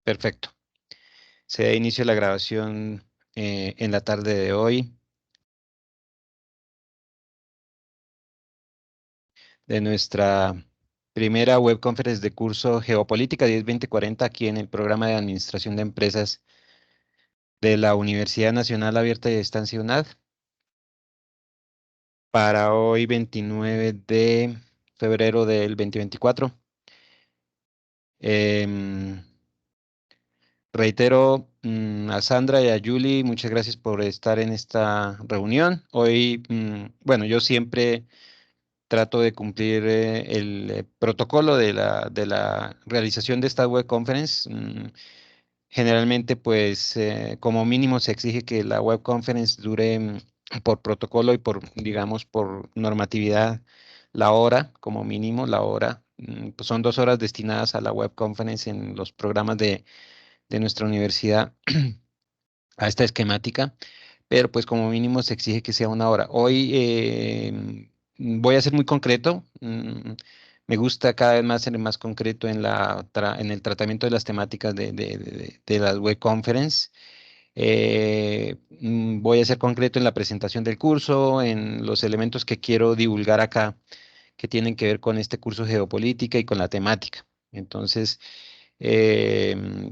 Perfecto. Se da inicio a la grabación en la tarde de hoy de nuestra primera web conference de curso Geopolítica 10-20-40 aquí en el programa de Administración de Empresas de la Universidad Nacional Abierta y a Distancia UNAD para hoy 29 de febrero del 2024. Em, Reitero a Sandra y a Julie, muchas gracias por estar en esta reunión. Hoy, bueno, yo siempre trato de cumplir el protocolo de la realización de esta web conference. Generalmente, pues, como mínimo se exige que la web conference dure por protocolo y por, digamos, por normatividad, la hora, como mínimo, la hora. Pues son 2 horas destinadas a la web conference en los programas de nuestra universidad a esta esquemática, pero pues como mínimo se exige que sea una hora. Hoy voy a ser muy concreto. Me gusta cada vez más ser más concreto en en el tratamiento de las temáticas de las web conference. Voy a ser concreto en la presentación del curso, en los elementos que quiero divulgar acá, que tienen que ver con este curso geopolítica y con la temática. Entonces,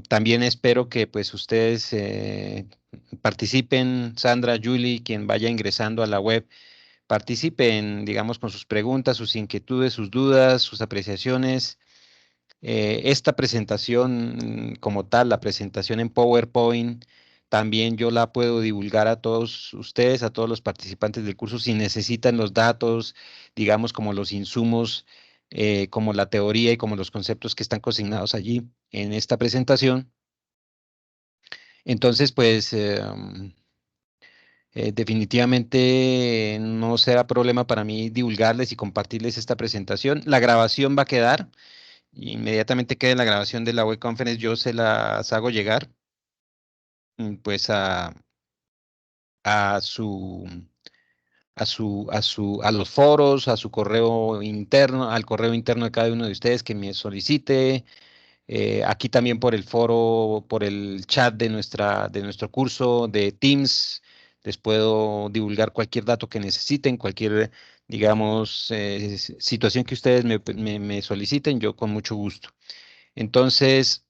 también espero que pues ustedes participen, Sandra, Julie, quien vaya ingresando a la web, participen, digamos, con sus preguntas, sus inquietudes, sus dudas, sus apreciaciones. Esta presentación como tal, la presentación en PowerPoint, también yo la puedo divulgar a todos ustedes, a todos los participantes del curso, si necesitan los datos, digamos, como los insumos, como la teoría y como los conceptos que están consignados allí en esta presentación. Entonces, pues, definitivamente no será problema para mí divulgarles y compartirles esta presentación. La grabación va a quedar. Inmediatamente quede la grabación de la web conference, yo se las hago llegar, pues a su, a los foros, a su correo interno, al correo interno de cada uno de ustedes que me solicite. Aquí también por el foro, por el chat de nuestro curso de Teams, les puedo divulgar cualquier dato que necesiten, cualquier, digamos, situación que ustedes me soliciten, yo con mucho gusto. Entonces,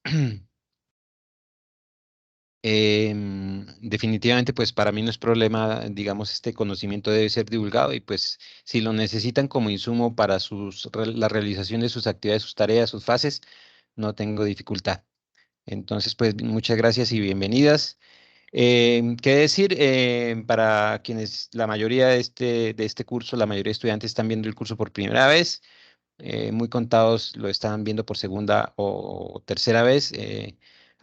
definitivamente, pues para mí no es problema, digamos, este conocimiento debe ser divulgado y pues si lo necesitan como insumo para la realización de sus actividades, sus tareas, sus fases, no tengo dificultad. Entonces, pues muchas gracias y bienvenidas. Qué decir, para quienes la mayoría de este curso, la mayoría de estudiantes están viendo el curso por primera vez, muy contados lo están viendo por segunda o tercera vez.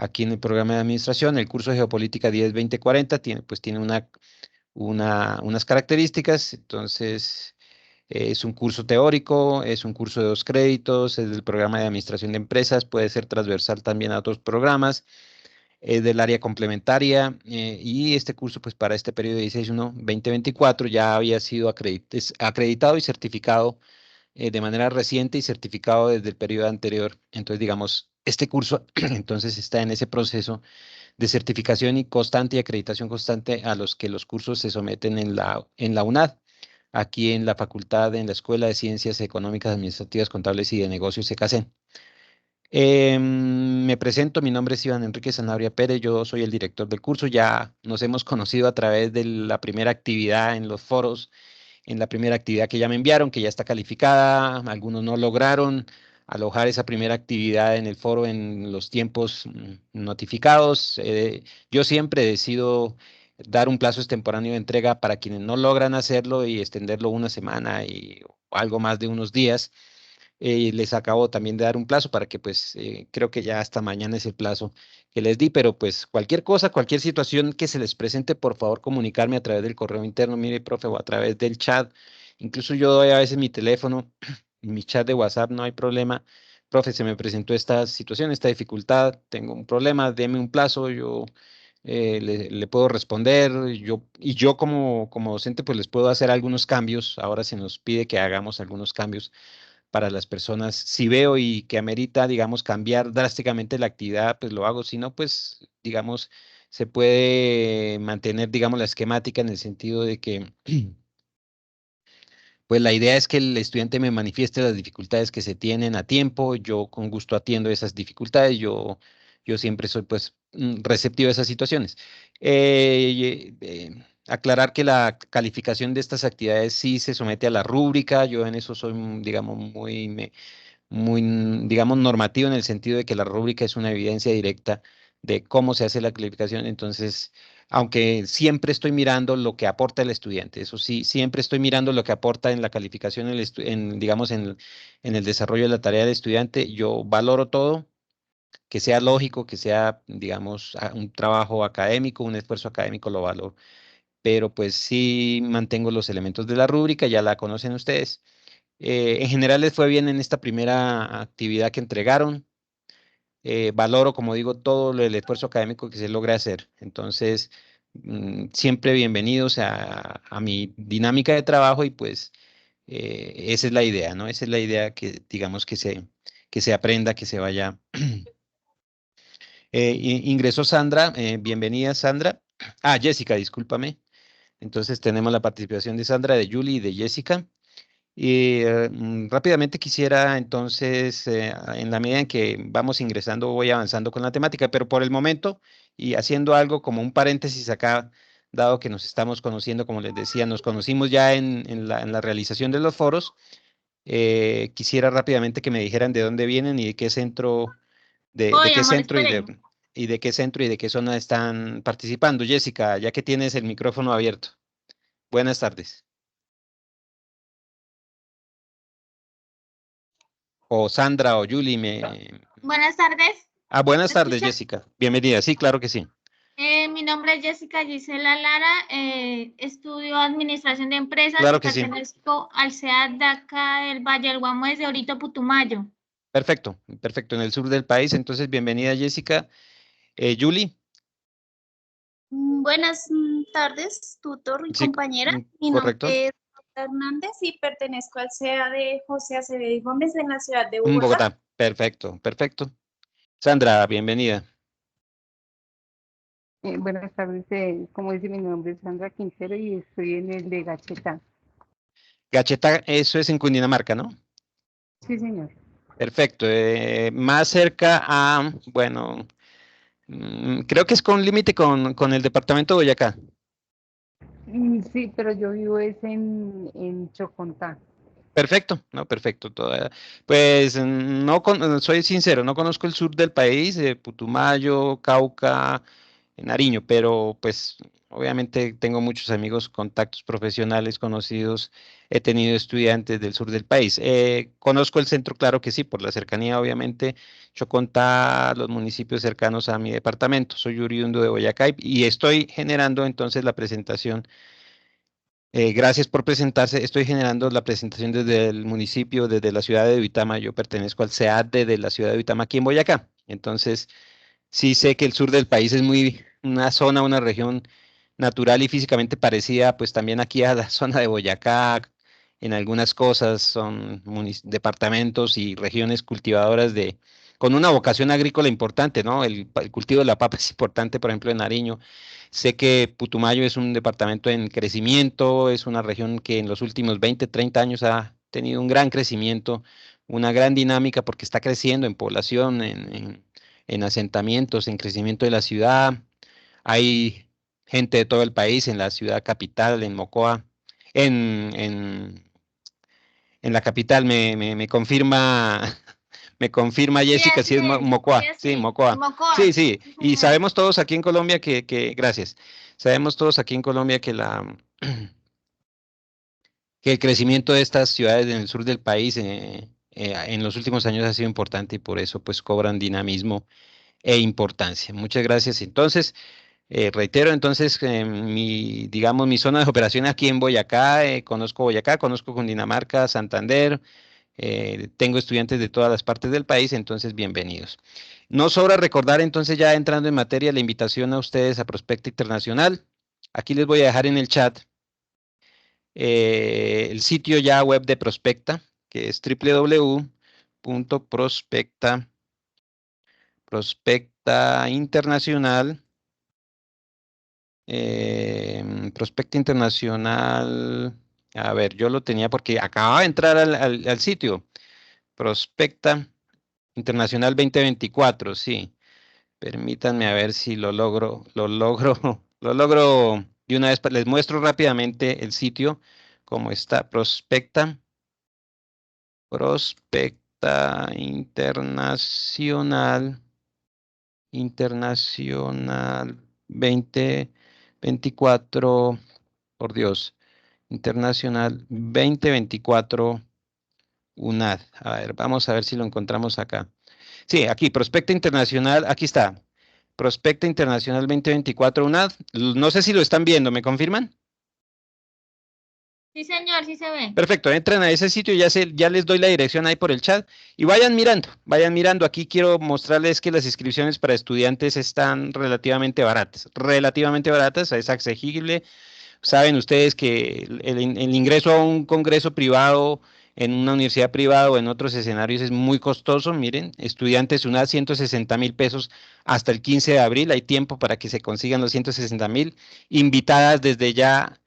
Aquí en el programa de administración, el curso de Geopolítica 10-20-40 tiene, pues, tiene unas características. Entonces, es un curso teórico, es un curso de 2 créditos, es del programa de administración de empresas, puede ser transversal también a otros programas, es del área complementaria, y este curso, pues para este periodo de 16-1-2024 ya había sido acreditado y certificado de manera reciente y certificado desde el periodo anterior. Entonces, digamos, este curso entonces está en ese proceso de certificación y constante y acreditación constante a los que los cursos se someten en la UNAD, aquí en la facultad, en la Escuela de Ciencias Económicas, Administrativas, Contables y de Negocios, ECACEN. Me presento, mi nombre es Iván Enrique Sanabria Pérez, yo soy el director del curso. Ya nos hemos conocido a través de la primera actividad en los foros, en la primera actividad que ya me enviaron, que ya está calificada. Algunos no lograron alojar esa primera actividad en el foro en los tiempos notificados. Yo siempre decido dar un plazo extemporáneo de entrega para quienes no logran hacerlo y extenderlo una semana o algo más de unos días. Les acabo también de dar un plazo para que pues creo que ya hasta mañana es el plazo que les di, pero pues cualquier cosa, cualquier situación que se les presente, por favor comunicarme a través del correo interno, mire, profe, o a través del chat. Incluso yo doy a veces mi teléfono, mi chat de WhatsApp, no hay problema. Profe, se me presentó esta situación, esta dificultad, tengo un problema, deme un plazo, yo le puedo responder, y yo como docente pues les puedo hacer algunos cambios. Ahora se nos pide que hagamos algunos cambios para las personas. Si veo y que amerita, digamos, cambiar drásticamente la actividad, pues lo hago. Si no, pues, digamos, se puede mantener, digamos, la esquemática en el sentido de que pues la idea es que el estudiante me manifieste las dificultades que se tienen a tiempo, yo con gusto atiendo esas dificultades, yo siempre soy pues receptivo a esas situaciones. Aclarar que la calificación de estas actividades sí se somete a la rúbrica, yo en eso soy, digamos, muy, digamos, normativo en el sentido de que la rúbrica es una evidencia directa de cómo se hace la calificación. Entonces, aunque siempre estoy mirando lo que aporta el estudiante, eso sí, siempre estoy mirando lo que aporta en la calificación, digamos, en el desarrollo de la tarea del estudiante, yo valoro todo, que sea lógico, que sea, digamos, un trabajo académico, un esfuerzo académico, lo valoro. Pero pues sí mantengo los elementos de la rúbrica, ya la conocen ustedes. En general les fue bien en esta primera actividad que entregaron. Valoro, como digo, todo el esfuerzo académico que se logra hacer. Entonces, siempre bienvenidos a mi dinámica de trabajo y pues esa es la idea, ¿no? Esa es la idea que, digamos, que se aprenda, que se vaya. Ingresó Sandra, bienvenida Sandra. Ah, Jessica, discúlpame. Entonces tenemos la participación de Sandra, de Julie y de Jessica. Y rápidamente quisiera entonces, en la medida en que vamos ingresando, voy avanzando con la temática, pero por el momento y haciendo algo como un paréntesis acá, dado que nos estamos conociendo, como les decía, nos conocimos ya en la realización de los foros, quisiera rápidamente que me dijeran de dónde vienen y de qué centro, de Voy, qué amor, centro espere. y de qué centro y de qué zona están participando. Jessica, ya que tienes el micrófono abierto. Buenas tardes. O Sandra o Julie, Buenas tardes, Ah, buenas ¿me tardes, escucha? Jessica. Bienvenida. Sí, claro que sí. Mi nombre es Jessica Gisela Lara, estudio Administración de Empresas y Claro que sí. pertenezco al CEAT de acá del Valle del Guamués de Orito Putumayo. Perfecto, perfecto. En el sur del país. Entonces, bienvenida, Jessica. Julie, Buenas tardes, tutor y sí, compañera. Mi correcto. nombre es Marta Hernández y pertenezco al CEA de José Acevedo y Gómez en la ciudad de En Bogotá. Bogotá. Perfecto, perfecto. Sandra, bienvenida. Buenas tardes, como dice mi nombre es Sandra Quintero y estoy en el de Gacheta. Gacheta, eso es en Cundinamarca, ¿no? Sí, señor. Perfecto. Más cerca a, bueno, creo que es con límite con el departamento de Boyacá. Sí, pero yo vivo es en Chocontá. Perfecto, no, perfecto. Pues no soy sincero, no conozco el sur del país, Putumayo, Cauca, Nariño, pero pues obviamente tengo muchos amigos, contactos profesionales conocidos, he tenido estudiantes del sur del país. Conozco el centro, claro que sí, por la cercanía, obviamente, Chocontá, los municipios cercanos a mi departamento. Soy oriundo de Boyacá y estoy generando entonces la presentación. Gracias por presentarse. Estoy generando la presentación desde el municipio, desde la ciudad de Duitama. Yo pertenezco al CEAD de la ciudad de Duitama, aquí en Boyacá. Entonces, sí sé que el sur del país es muy una zona, una región natural y físicamente parecida, pues también aquí a la zona de Boyacá. En algunas cosas son departamentos y regiones cultivadoras con una vocación agrícola importante, ¿no? El cultivo de la papa es importante, por ejemplo, en Nariño. Sé que Putumayo es un departamento en crecimiento, es una región que en los últimos 20, 30 años ha tenido un gran crecimiento, una gran dinámica porque está creciendo en población, en asentamientos, en crecimiento de la ciudad. Hay gente de todo el país en la ciudad capital, en Mocoa, en, en, en la capital me confirma, me confirma Sí, Jessica, así si es es, sí, Mocoa, sí, así, Mocoa. Sí, Mocoa. sí, Sí, y señor. sabemos todos aquí en Colombia gracias, sabemos todos aquí en Colombia que el crecimiento de estas ciudades en el sur del país en los últimos años ha sido importante y por eso pues cobran dinamismo e importancia. Muchas gracias. Entonces, reitero, entonces, digamos, mi zona de operación aquí en Boyacá, conozco Cundinamarca, Santander, tengo estudiantes de todas las partes del país, entonces, bienvenidos. No sobra recordar, entonces, ya entrando en materia, la invitación a ustedes a Prospecta Internacional. Aquí les voy a dejar en el chat el sitio ya web de Prospecta. que es Prospecta Internacional. Prospecta Internacional. A ver, yo lo tenía porque acababa de entrar al sitio. Prospecta Internacional 2024, sí. Permítanme a ver si lo logro, lo logro de una vez. Les muestro rápidamente el sitio, cómo está. Prospecta Internacional 2024, por Dios, Internacional 2024 UNAD. A ver, vamos a ver si lo encontramos acá. Sí, aquí, Prospecta Internacional, aquí está. Prospecta Internacional 2024 UNAD. No sé si lo están viendo, ¿me confirman? Sí, señor, sí se ve. Perfecto, entren a ese sitio, ya les doy la dirección ahí por el chat y vayan mirando, vayan mirando. Aquí quiero mostrarles que las inscripciones para estudiantes están relativamente baratas, es accesible. Saben ustedes que el ingreso a un congreso privado en una universidad privada o en otros escenarios es muy costoso. Miren, estudiantes unas 160,000 pesos hasta el 15 de abril. Hay tiempo para que se consigan los 160,000. Invitadas desde ya,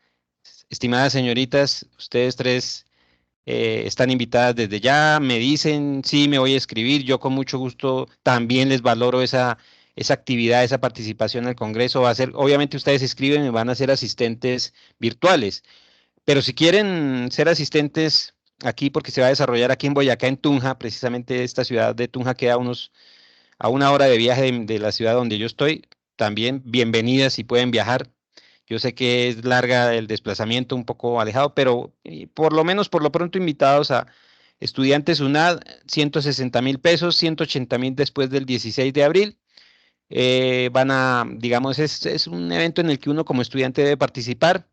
estimadas señoritas, ustedes tres están invitadas desde ya. Me dicen, sí, me voy a escribir. Yo con mucho gusto también les valoro esa actividad, esa participación al Congreso. Va a ser, obviamente ustedes se inscriben y van a ser asistentes virtuales, pero si quieren ser asistentes aquí, porque se va a desarrollar aquí en Boyacá, en Tunja, precisamente esta ciudad de Tunja queda a una hora de viaje de la ciudad donde yo estoy, también bienvenidas si pueden viajar. Yo sé que es larga el desplazamiento, un poco alejado, pero por lo menos por lo pronto invitados a estudiantes UNAD, 160,000 pesos, 180,000 después del 16 de abril. Digamos, es un evento en el que uno como estudiante debe participar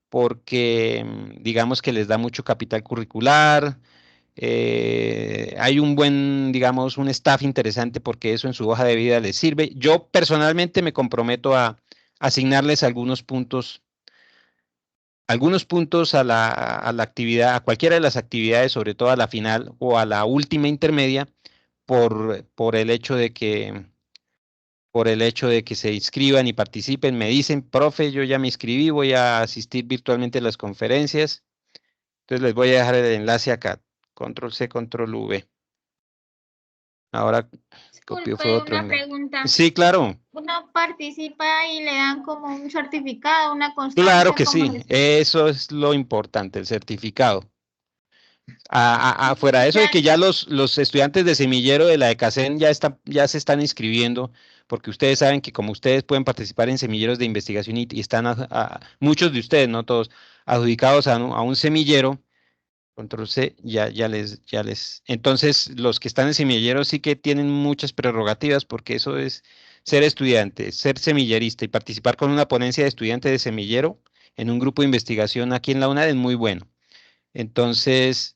porque digamos que les da mucho capital curricular. Hay un buen, digamos, un staff interesante porque eso en su hoja de vida les sirve. Yo personalmente me comprometo a asignarles algunos puntos a la actividad, a cualquiera de las actividades, sobre todo a la final o a la última intermedia, por el hecho de que se inscriban y participen. Me dicen, profe, yo ya me inscribí, voy a asistir virtualmente a las conferencias. Entonces les voy a dejar el enlace acá. Control C, Control V. Ahora copio fue Disculpe, otro una enlace. pregunta. Sí, claro. Uno participa y le dan como un certificado, una Claro constancia, que como sí. Eso es lo importante, el certificado. Fuera de eso de que ya los estudiantes de semillero de la ECACEN ya se están inscribiendo, porque ustedes saben que como ustedes pueden participar en semilleros de investigación y están muchos de ustedes, no todos, adjudicados a un semillero. Control C, ya les. Entonces, los que están en semillero sí que tienen muchas prerrogativas, porque eso es ser estudiante, ser semillerista y participar con una ponencia de estudiante de semillero en un grupo de investigación aquí en la UNAD es muy bueno. Entonces,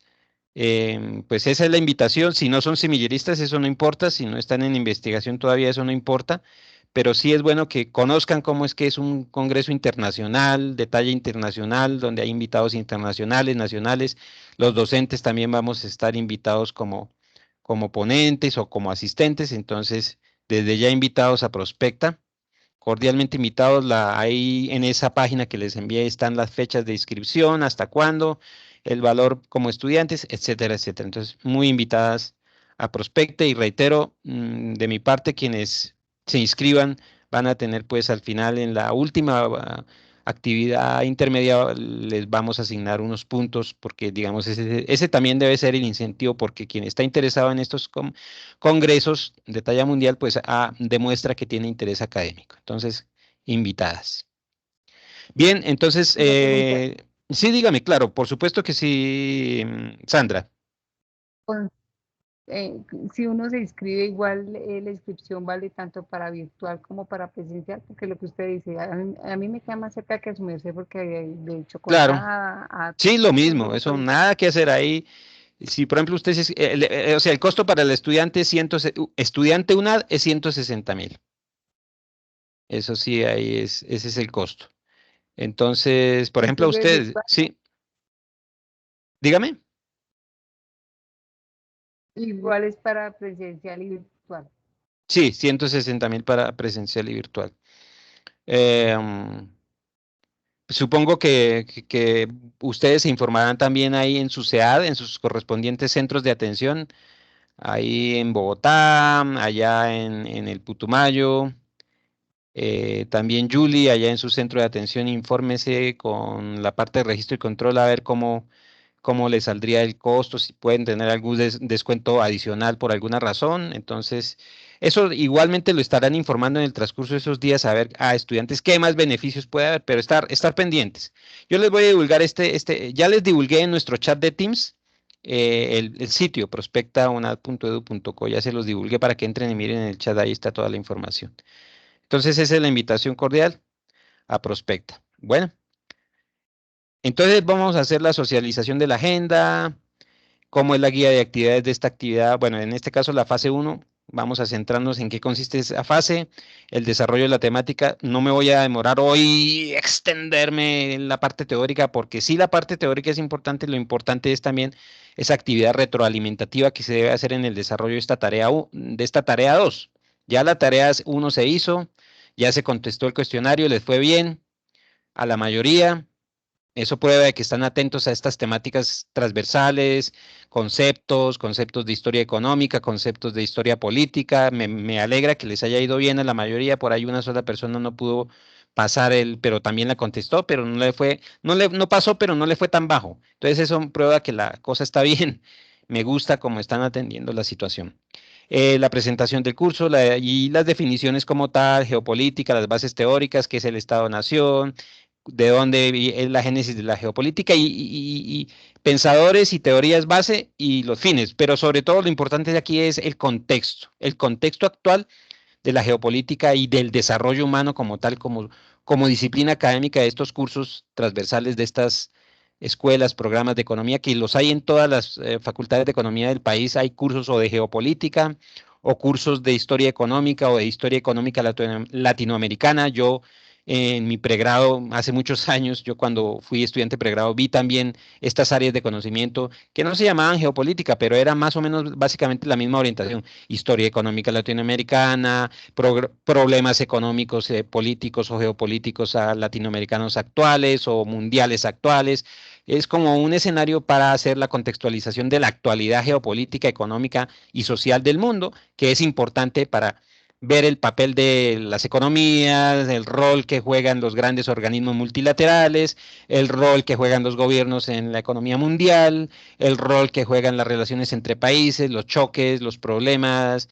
pues esa es la invitación. Si no son semilleristas, eso no importa. Si no están en investigación todavía, eso no importa. Pero sí es bueno que conozcan cómo es que es un congreso internacional, de talla internacional, donde hay invitados internacionales, nacionales. Los docentes también vamos a estar invitados como ponentes o como asistentes. Entonces, desde ya invitados a Prospecta, cordialmente invitados. Ahí en esa página que les envié están las fechas de inscripción, hasta cuándo, el valor como estudiantes, etcétera, etcétera. Entonces, muy invitadas a Prospecte y reitero, de mi parte, quienes se inscriban van a tener pues al final en la última actividad intermedia les vamos a asignar unos puntos porque digamos ese también debe ser el incentivo porque quien está interesado en estos congresos de talla mundial pues demuestra que tiene interés académico. Entonces, invitadas. Bien, entonces, Una pregunta. sí, dígame, claro, por supuesto que sí, Sandra. con- si uno se inscribe igual, la inscripción vale tanto para virtual como para presencial, porque lo que usted dice, a mí me queda más cerca que a su merced porque de Claro, Chocontá a sí, lo Tunja mismo, solo eso puede. nada que hacer ahí. Si, por ejemplo, usted, o sea, el costo para el estudiante, estudiante UNAD es 160,000. Eso sí, ese es el costo. Entonces, por ejemplo, Entonces, usted, virtual, sí, dígame. Igual es para presencial y virtual. Sí, 160.000 para presencial y virtual. Eh, Supongo que ustedes se informarán también ahí en su CEAD, en sus correspondientes centros de atención, ahí en Bogotá, allá en el Putumayo. También Julie, allá en su centro de atención, infórmese con la parte de registro y control a ver cómo le saldría el costo, si pueden tener algún descuento adicional por alguna razón. Entonces, eso igualmente lo estarán informando en el transcurso de esos días a ver a estudiantes qué más beneficios puede haber, pero estar pendientes. Yo les voy a divulgar ya les divulgué en nuestro chat de Teams el sitio prospectaunad.edu.co, ya se los divulgué para que entren y miren en el chat, ahí está toda la información. Entonces, esa es la invitación cordial a Prospecta. Bueno, entonces vamos a hacer la socialización de la agenda, cómo es la guía de actividades de esta actividad. Bueno, en este caso la fase 1, vamos a centrarnos en qué consiste esa fase, el desarrollo de la temática. No me voy a demorar hoy extenderme en la parte teórica, porque sí la parte teórica es importante, lo importante es también esa actividad retroalimentativa que se debe hacer en el desarrollo de esta tarea 2. Ya la tarea 1 se hizo, ya se contestó el cuestionario, les fue bien a la mayoría. Eso prueba de que están atentos a estas temáticas transversales, conceptos de historia económica, conceptos de historia política. Me alegra que les haya ido bien a la mayoría. Por ahí una sola persona no pudo pasar pero también la contestó, pero no pasó, pero no le fue tan bajo. Entonces eso prueba que la cosa está bien. Me gusta cómo están atendiendo la situación. La presentación del curso y las definiciones como tal, geopolítica, las bases teóricas, qué es el Estado-Nación, de dónde es la génesis de la geopolítica y pensadores y teorías base y los fines, pero sobre todo lo importante de aquí es el contexto actual de la geopolítica y del desarrollo humano como tal, como disciplina académica de estos cursos transversales de estas escuelas, programas de economía, que los hay en todas las facultades de economía del país. Hay cursos o de geopolítica o cursos de historia económica o de historia económica latinoamericana. Yo en mi pregrado, hace muchos años, yo cuando fui estudiante de pregrado, vi también estas áreas de conocimiento que no se llamaban geopolítica, pero era más o menos básicamente la misma orientación: historia económica latinoamericana, problemas económicos, políticos o geopolíticos latinoamericanos actuales o mundiales actuales. Es como un escenario para hacer la contextualización de la actualidad geopolítica, económica y social del mundo, que es importante para ver el papel de las economías, el rol que juegan los grandes organismos multilaterales, el rol que juegan los gobiernos en la economía mundial, el rol que juegan las relaciones entre países, los choques, los problemas,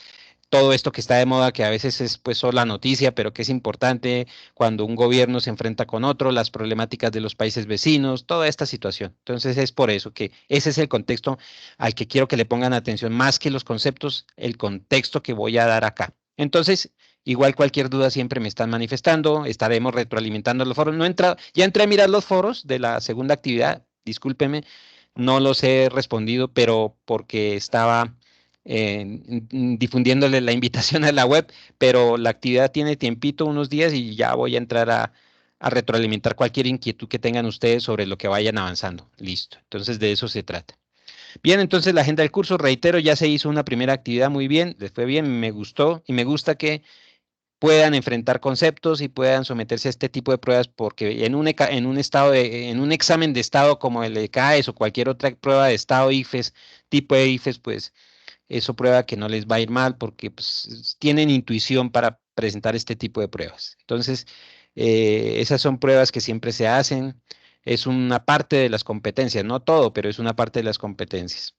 todo esto que está de moda, que a veces es pues solo la noticia, pero que es importante cuando un gobierno se enfrenta con otro, las problemáticas de los países vecinos, toda esta situación. Entonces es por eso que ese es el contexto al que quiero que le pongan atención, más que los conceptos, el contexto que voy a dar acá. Entonces, igual cualquier duda siempre me están manifestando, estaremos retroalimentando los foros. Ya entré a mirar los foros de la segunda actividad, discúlpeme, no los he respondido, pero porque estaba difundiéndole la invitación a la web, pero la actividad tiene tiempito, unos días, y ya voy a entrar a retroalimentar cualquier inquietud que tengan ustedes sobre lo que vayan avanzando. Listo. Entonces de eso se trata. Bien, entonces la agenda del curso, reitero, ya se hizo una primera actividad muy bien, les fue bien, me gustó y me gusta que puedan enfrentar conceptos y puedan someterse a este tipo de pruebas, porque en un examen de estado como el de CAES o cualquier otra prueba de estado IFES, tipo de IFES, pues eso prueba que no les va a ir mal porque pues, tienen intuición para presentar este tipo de pruebas. Entonces, esas son pruebas que siempre se hacen. Es una parte de las competencias, no todo, pero es una parte de las competencias.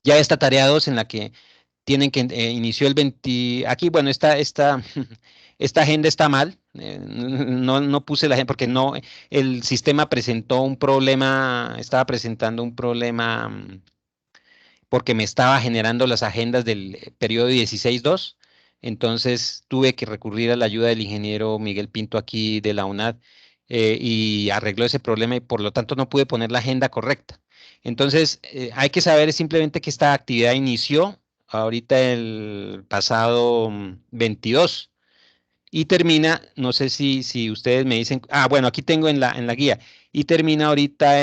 Ya esta tarea 2 en la que tienen que inició el 20, aquí, bueno, esta agenda está mal, no puse la agenda porque no, el sistema presentó un problema, estaba presentando un problema porque me estaba generando las agendas del periodo 16-2, entonces tuve que recurrir a la ayuda del ingeniero Miguel Pinto aquí de la UNAD, y arregló ese problema y por lo tanto no pude poner la agenda correcta. Entonces, hay que saber simplemente que esta actividad inició ahorita el pasado 22 y termina, no sé si ustedes me dicen, bueno, aquí tengo en la guía, y termina ahorita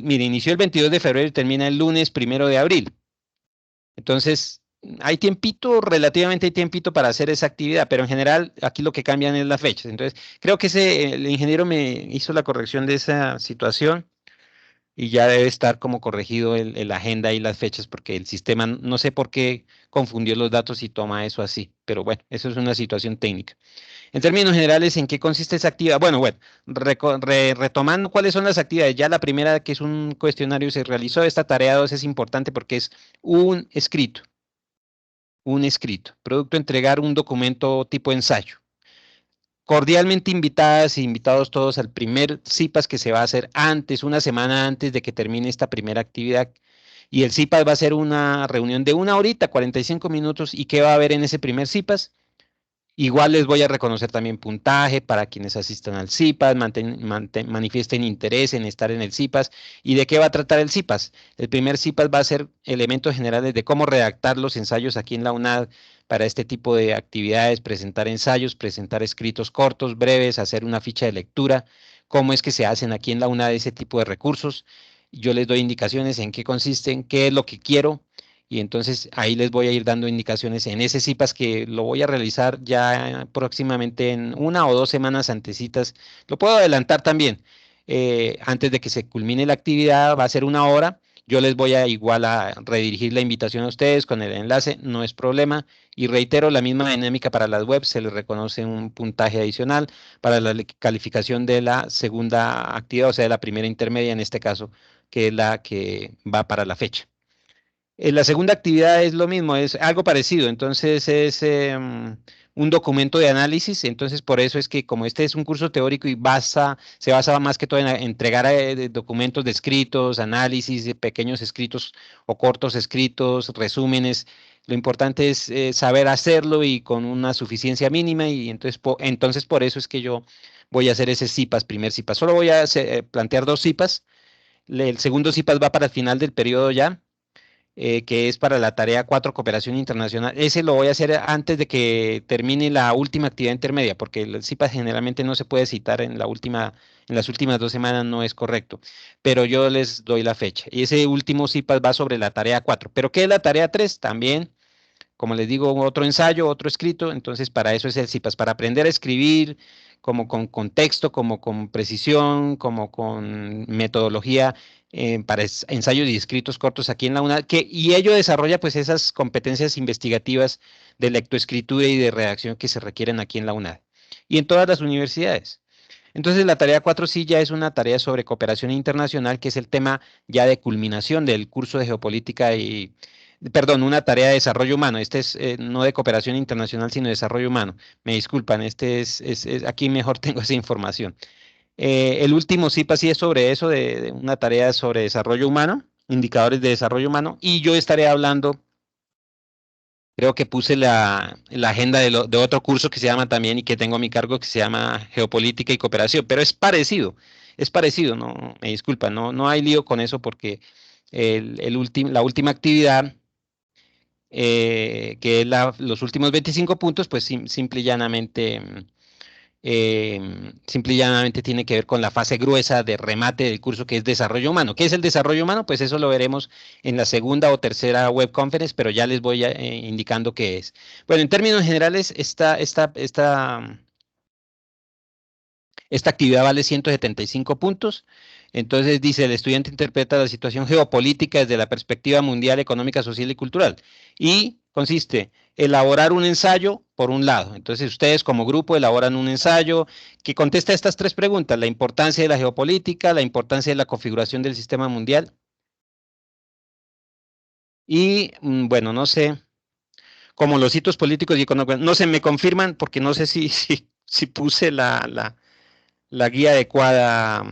mire, inició el 22 de febrero y termina el lunes 1 de abril. Entonces, hay tiempito, relativamente hay tiempito para hacer esa actividad, pero en general aquí lo que cambian es las fechas. Entonces, creo que el ingeniero me hizo la corrección de esa situación y ya debe estar como corregido la agenda y las fechas, porque el sistema, no sé por qué confundió los datos y toma eso así, pero bueno, eso es una situación técnica. En términos generales, ¿en qué consiste esa actividad? Bueno, retomando cuáles son las actividades, ya la primera, que es un cuestionario, se realizó. Esta tarea 2 es importante porque es un escrito, producto entregar un documento tipo ensayo. Cordialmente invitadas e invitados todos al primer CIPAS que se va a hacer antes, una semana antes de que termine esta primera actividad. Y el CIPAS va a ser una reunión de 1 horita, 45 minutos. ¿Y qué va a haber en ese primer CIPAS? Igual les voy a reconocer también puntaje para quienes asistan al CIPAS, manifiesten interés en estar en el CIPAS. ¿Y de qué va a tratar el CIPAS? El primer CIPAS va a ser elementos generales de cómo redactar los ensayos aquí en la UNAD para este tipo de actividades, presentar ensayos, presentar escritos cortos, breves, hacer una ficha de lectura, cómo es que se hacen aquí en la UNAD ese tipo de recursos. Yo les doy indicaciones en qué consisten, qué es lo que quiero, y entonces ahí les voy a ir dando indicaciones en ese CIPAS que lo voy a realizar ya próximamente en 1 o 2 semanas antecitas. Lo puedo adelantar también. Antes de que se culmine la actividad, va a ser 1 hora. Yo les voy a igual a redirigir la invitación a ustedes con el enlace, no es problema. Y reitero, la misma dinámica para las webs, se les reconoce un puntaje adicional para la calificación de la segunda actividad, o sea, de la primera intermedia en este caso, que es la que va para la fecha. La segunda actividad es lo mismo, es algo parecido, entonces es un documento de análisis. Entonces por eso es que como este es un curso teórico y se basa más que todo en entregar documentos de escritos, análisis, de pequeños escritos o cortos escritos, resúmenes. Lo importante es saber hacerlo y con una suficiencia mínima, y entonces por eso es que yo voy a hacer ese CIPAS, primer CIPAS. Solo voy a plantear 2 CIPAS. El segundo CIPAS va para el final del periodo ya, que es para la tarea 4, cooperación internacional. Ese lo voy a hacer antes de que termine la última actividad intermedia, porque el CIPAS generalmente no se puede citar en las últimas 2 semanas, no es correcto, pero yo les doy la fecha. Y ese último CIPAS va sobre la tarea 4. ¿Pero qué es la tarea 3? También, como les digo, otro ensayo, otro escrito. Entonces para eso es el CIPAS, para aprender a escribir como con contexto, como con precisión, como con metodología, para ensayos y escritos cortos aquí en la UNAD, y ello desarrolla pues esas competencias investigativas de lectoescritura y de redacción que se requieren aquí en la UNAD y en todas las universidades. Entonces la tarea 4 sí ya es una tarea sobre cooperación internacional, que es el tema ya de culminación del curso de geopolítica y, perdón, una tarea de desarrollo humano. Este es no de cooperación internacional, sino de desarrollo humano. Me disculpan, aquí mejor tengo esa información. El último CIPA sí es sobre eso, de una tarea sobre desarrollo humano, indicadores de desarrollo humano, y yo estaré hablando. Creo que puse la agenda de otro curso que se llama también y que tengo a mi cargo, que se llama Geopolítica y Cooperación, pero es parecido, no, me disculpa, no hay lío con eso, porque la última actividad, que es los últimos 25 puntos, pues simple y llanamente tiene que ver con la fase gruesa de remate del curso, que es desarrollo humano. ¿Qué es el desarrollo humano? Pues eso lo veremos en la segunda o tercera web conference, pero ya les voy indicando qué es. Bueno, en términos generales, esta actividad vale 175 puntos. Entonces dice: el estudiante interpreta la situación geopolítica desde la perspectiva mundial, económica, social y cultural. Y consiste en elaborar un ensayo, por un lado. Entonces ustedes como grupo elaboran un ensayo que contesta estas 3 preguntas: la importancia de la geopolítica, la importancia de la configuración del sistema mundial. Y bueno, no sé, como los hitos políticos y económicos, no se me confirman, porque no sé si puse la guía adecuada.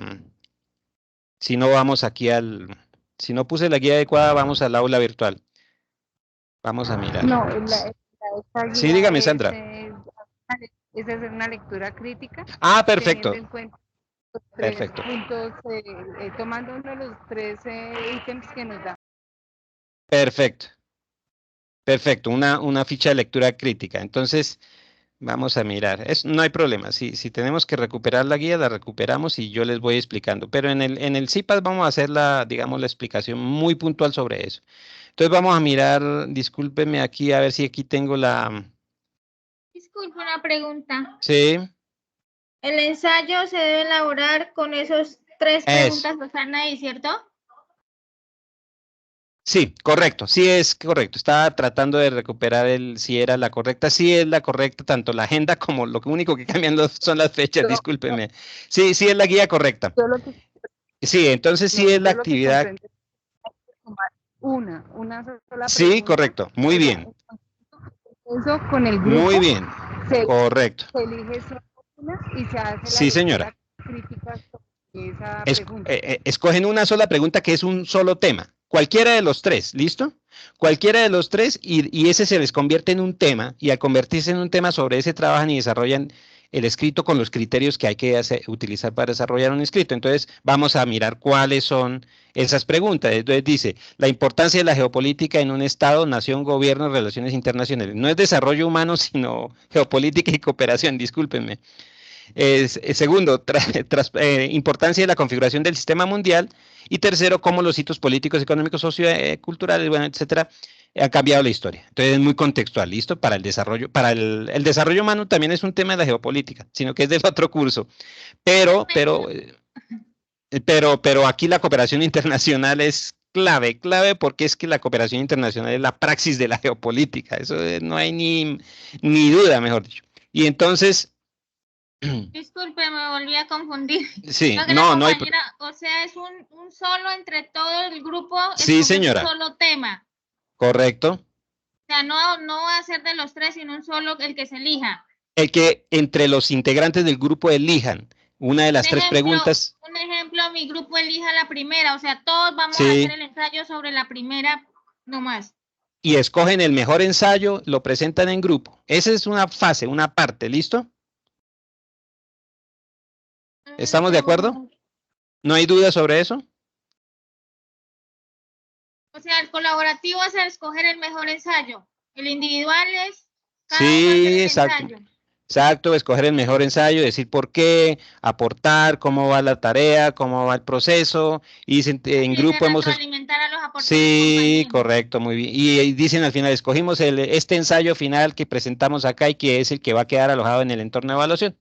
Si no vamos aquí si no puse la guía adecuada, vamos al aula virtual. Vamos a mirar. No, esta Sí, guía dígame, Sandra. es hacer una lectura crítica, Ah, teniendo perfecto, en cuenta los 3 perfecto, puntos, tomando uno de los 3 ítems que nos da. perfecto, perfecto. Una ficha de lectura crítica. Entonces, Vamos a mirar. No hay problema. Si tenemos que recuperar la guía, la recuperamos y yo les voy explicando. Pero en el CIPAS vamos a hacer digamos, la explicación muy puntual sobre eso. Entonces vamos a mirar, discúlpeme aquí, a ver si aquí tengo la... Disculpe, una pregunta. Sí, El ensayo se debe elaborar con esos 3 eso. preguntas que están ahí, ¿cierto? Sí, correcto, sí es correcto. Estaba tratando de recuperar si era la correcta. Sí es la correcta, tanto la agenda como lo único que cambian son las fechas, Yo, discúlpeme. Sí, sí es la guía correcta. yo lo que, Sí, entonces sí no, es la yo lo que actividad. comprendo es que hay que tomar una sola Sí, pregunta. correcto, muy O sea, bien, eso con el muy grupo bien, se, correcto. se elige solo una y se hace la Sí, señora. lectura crítica sobre esa pregunta. Escogen una sola pregunta que es un solo tema. Cualquiera de los tres, ¿listo? Cualquiera de los tres y ese se les convierte en un tema y al convertirse en un tema sobre ese trabajan y desarrollan el escrito con los criterios que hay que utilizar para desarrollar un escrito. Entonces vamos a mirar cuáles son esas preguntas. Entonces dice, la importancia de la geopolítica en un Estado, nación, gobierno, relaciones internacionales. No es desarrollo humano, sino geopolítica y cooperación, discúlpenme. Segundo, importancia de la configuración del sistema mundial. Y tercero, cómo los hitos políticos, económicos, socioculturales, bueno, etcétera, han cambiado la historia. Entonces es muy contextual, ¿listo? Para el desarrollo, el desarrollo humano también es un tema de la geopolítica, sino que es del otro curso. Pero aquí la cooperación internacional es clave, porque es que la cooperación internacional es la praxis de la geopolítica. Eso no hay ni duda, mejor dicho. Y entonces... Disculpe, me volví a confundir. Sí, Lo que no, la no hay. compañera, o sea, es un solo entre todo el grupo, Sí, escoger un señora, solo tema. correcto. O sea, no va a ser de los 3, sino un solo el que se elija. El que entre los integrantes del grupo elijan una de las tres preguntas. Un ejemplo, mi grupo elija la primera, o sea, todos vamos a Sí, hacer el ensayo sobre la primera nomás. y escogen el mejor ensayo, lo presentan en grupo. Esa es una fase, una parte, ¿listo? ¿Estamos de acuerdo? ¿No hay duda sobre eso? O sea, el colaborativo es el escoger el mejor ensayo. El individual es cada uno hacer Sí, el exacto. ensayo. Exacto, escoger el mejor ensayo, decir por qué, aportar, cómo va la tarea, cómo va el proceso. Y en Tiene grupo hemos... retroalimentar a los aportes de los Sí, compañeros. correcto, muy bien. Y dicen al final, escogimos este ensayo final que presentamos acá y que es el que va a quedar alojado en el entorno de evaluación.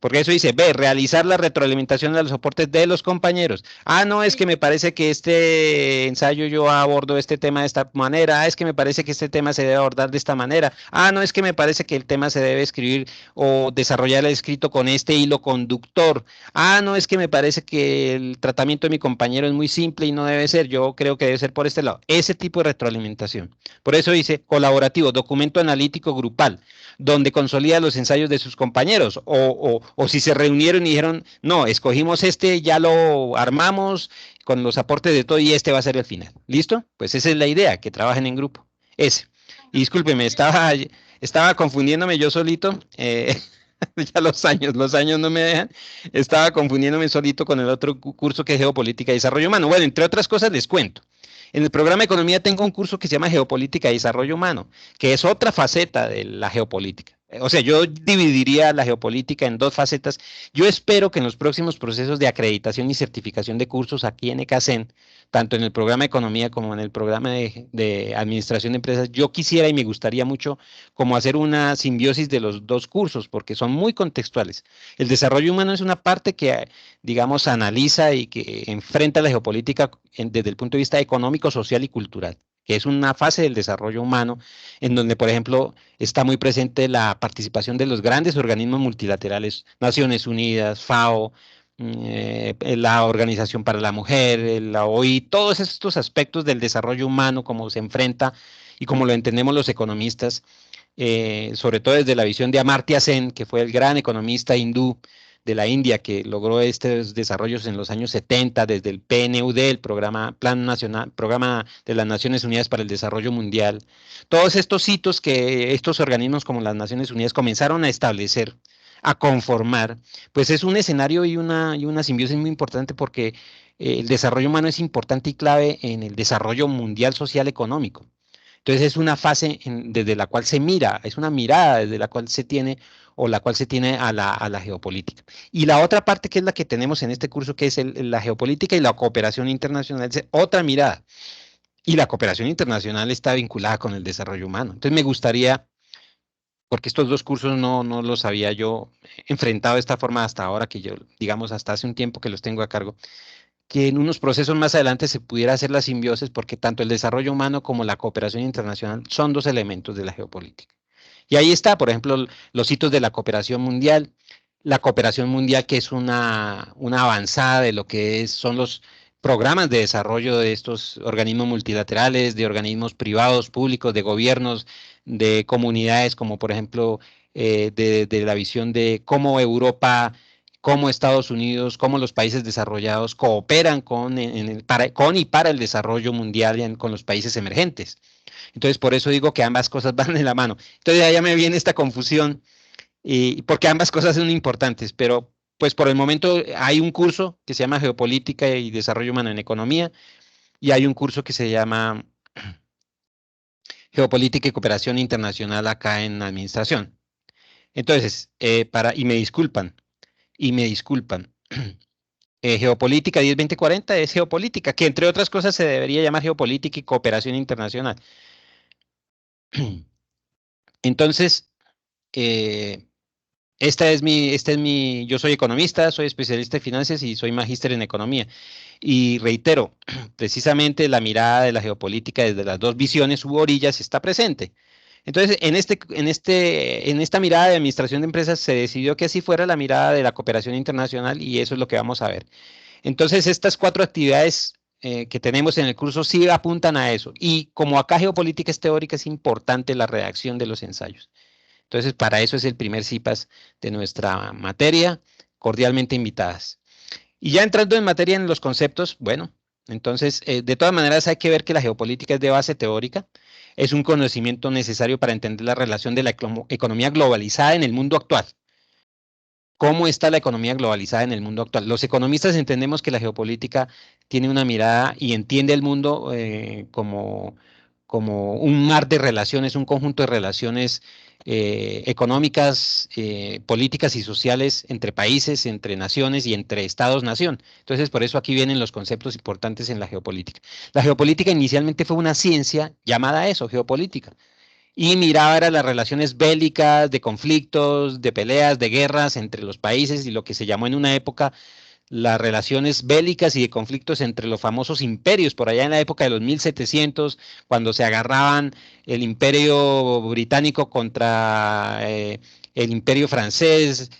Porque eso dice, B, realizar la retroalimentación de los soportes de los compañeros. Ah, no, es Sí. que me parece que este ensayo yo abordo este tema de esta manera. Ah, es que me parece que este tema se debe abordar de esta manera. Ah, no, es que me parece que el tema se debe escribir o desarrollar el escrito con este hilo conductor. Ah, no, es que me parece que el tratamiento de mi compañero es muy simple y no debe ser. Yo creo que debe ser por este lado. Ese tipo de retroalimentación. Por eso dice colaborativo, documento analítico grupal, donde consolida los ensayos de sus compañeros, o si se reunieron y dijeron, no, escogimos este, ya lo armamos con los aportes de todo y este va a ser el final. ¿Listo? Pues esa es la idea, que trabajen en grupo. Ese. Y discúlpeme, estaba confundiéndome yo solito. Ya los años no me dejan. Estaba confundiéndome solito con el otro curso que es Geopolítica y Desarrollo Humano. Bueno, entre otras cosas les cuento. En el programa de Economía tengo un curso que se llama Geopolítica y Desarrollo Humano, que es otra faceta de la geopolítica. O sea, yo dividiría la geopolítica en dos facetas. Yo espero que en los próximos procesos de acreditación y certificación de cursos aquí en ECACEN, tanto en el programa de Economía como en el programa de Administración de Empresas, yo quisiera y me gustaría mucho como hacer una simbiosis de los dos cursos, porque son muy contextuales. El desarrollo humano es una parte que, digamos, analiza y que enfrenta la geopolítica desde el punto de vista económico, social y cultural, que es una fase del desarrollo humano en donde, por ejemplo, está muy presente la participación de los grandes organismos multilaterales, Naciones Unidas, FAO, la Organización para la Mujer, la OI, todos estos aspectos del desarrollo humano, como se enfrenta y como lo entendemos los economistas, sobre todo desde la visión de Amartya Sen, que fue el gran economista hindú de la India que logró estos desarrollos en los años 70 desde el PNUD, el Plan Nacional, Programa de las Naciones Unidas para el Desarrollo Mundial. Todos estos hitos que estos organismos como las Naciones Unidas comenzaron a establecer, a conformar, pues es un escenario y una simbiosis muy importante porque el desarrollo humano es importante y clave en el desarrollo mundial social económico. Entonces es una fase desde la cual se mira, es una mirada desde la cual se tiene o la cual se tiene a la geopolítica. Y la otra parte que es la que tenemos en este curso, que es la geopolítica y la cooperación internacional, es otra mirada. Y la cooperación internacional está vinculada con el desarrollo humano. Entonces me gustaría, porque estos dos cursos no los había yo enfrentado de esta forma hasta ahora, que yo, digamos, hasta hace un tiempo que los tengo a cargo, que en unos procesos más adelante se pudiera hacer la simbiosis, porque tanto el desarrollo humano como la cooperación internacional son dos elementos de la geopolítica. Y ahí está, por ejemplo, los hitos de la cooperación mundial que es una avanzada de lo que son los programas de desarrollo de estos organismos multilaterales, de organismos privados, públicos, de gobiernos, de comunidades, como por ejemplo de la visión de cómo Europa, cómo Estados Unidos, cómo los países desarrollados cooperan con y para el desarrollo mundial con los países emergentes. Entonces, por eso digo que ambas cosas van de la mano. Entonces, allá me viene esta confusión, porque ambas cosas son importantes, pero pues por el momento hay un curso que se llama Geopolítica y Desarrollo Humano en Economía, y hay un curso que se llama Geopolítica y Cooperación Internacional acá en Administración. Entonces, y me disculpan. Geopolítica 10-20-40 es geopolítica, que entre otras cosas se debería llamar geopolítica y cooperación internacional. Entonces, yo soy economista, soy especialista en finanzas y soy magíster en economía. Y reitero, precisamente la mirada de la geopolítica desde las dos visiones u orillas está presente. Entonces, en esta mirada de administración de empresas se decidió que así fuera la mirada de la cooperación internacional y eso es lo que vamos a ver. Entonces, estas cuatro actividades que tenemos en el curso sí apuntan a eso. Y como acá geopolítica es teórica, es importante la redacción de los ensayos. Entonces, para eso es el primer CIPAS de nuestra materia, cordialmente invitadas. Y ya entrando en materia en los conceptos, bueno, entonces, de todas maneras hay que ver que la geopolítica es de base teórica, es un conocimiento necesario para entender la relación de la economía globalizada en el mundo actual. ¿Cómo está la economía globalizada en el mundo actual? Los economistas entendemos que la geopolítica tiene una mirada y entiende el mundo como un mar de relaciones, un conjunto de relaciones económicas, políticas y sociales entre países, entre naciones y entre estados-nación. Entonces, por eso aquí vienen los conceptos importantes en la geopolítica. La geopolítica inicialmente fue una ciencia llamada eso, geopolítica. Y miraba las relaciones bélicas, de conflictos, de peleas, de guerras entre los países y lo que se llamó en una época las relaciones bélicas y de conflictos entre los famosos imperios, por allá en la época de los 1700, cuando se agarraban el imperio británico contra el imperio francés,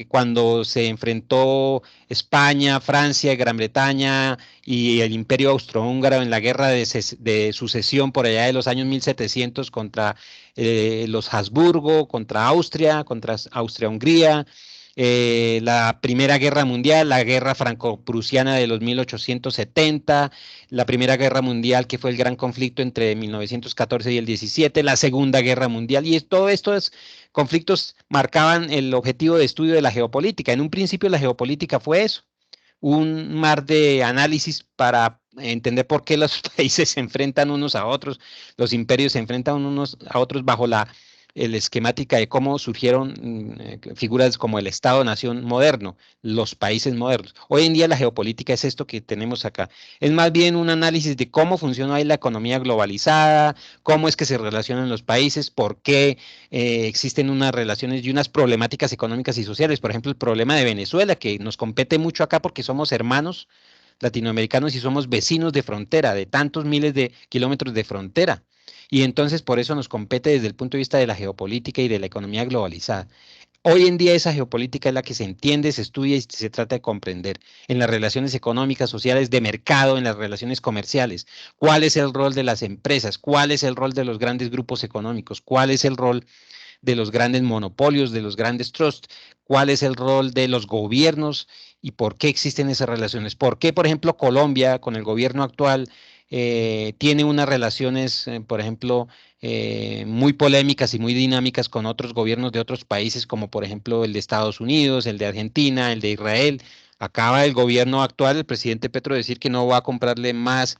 cuando se enfrentó España, Francia, Gran Bretaña y el imperio austrohúngaro en la guerra de sucesión por allá de los años 1700 contra los Habsburgo, contra Austria-Hungría, la Primera Guerra Mundial, la Guerra Franco-Prusiana de los 1870, la Primera Guerra Mundial que fue el gran conflicto entre 1914 y el 17, la Segunda Guerra Mundial, y todo estos conflictos marcaban el objetivo de estudio de la geopolítica. En un principio la geopolítica fue eso, un mar de análisis para entender por qué los países se enfrentan unos a otros, los imperios se enfrentan unos a otros bajo la esquemática de cómo surgieron figuras como el Estado-nación moderno, los países modernos. Hoy en día la geopolítica es esto que tenemos acá. Es más bien un análisis de cómo funciona ahí la economía globalizada, cómo es que se relacionan los países, por qué existen unas relaciones y unas problemáticas económicas y sociales. Por ejemplo, el problema de Venezuela, que nos compete mucho acá porque somos hermanos latinoamericanos y somos vecinos de frontera, de tantos miles de kilómetros de frontera. Y entonces por eso nos compete desde el punto de vista de la geopolítica y de la economía globalizada. Hoy en día esa geopolítica es la que se entiende, se estudia y se trata de comprender en las relaciones económicas, sociales, de mercado, en las relaciones comerciales. ¿Cuál es el rol de las empresas? ¿Cuál es el rol de los grandes grupos económicos? ¿Cuál es el rol de los grandes monopolios, de los grandes trusts? ¿Cuál es el rol de los gobiernos y por qué existen esas relaciones? ¿Por qué, por ejemplo, Colombia, con el gobierno actual, tiene unas relaciones, por ejemplo, muy polémicas y muy dinámicas con otros gobiernos de otros países, como por ejemplo el de Estados Unidos, el de Argentina, el de Israel? Acaba el gobierno actual, el presidente Petro, decir que no va a comprarle más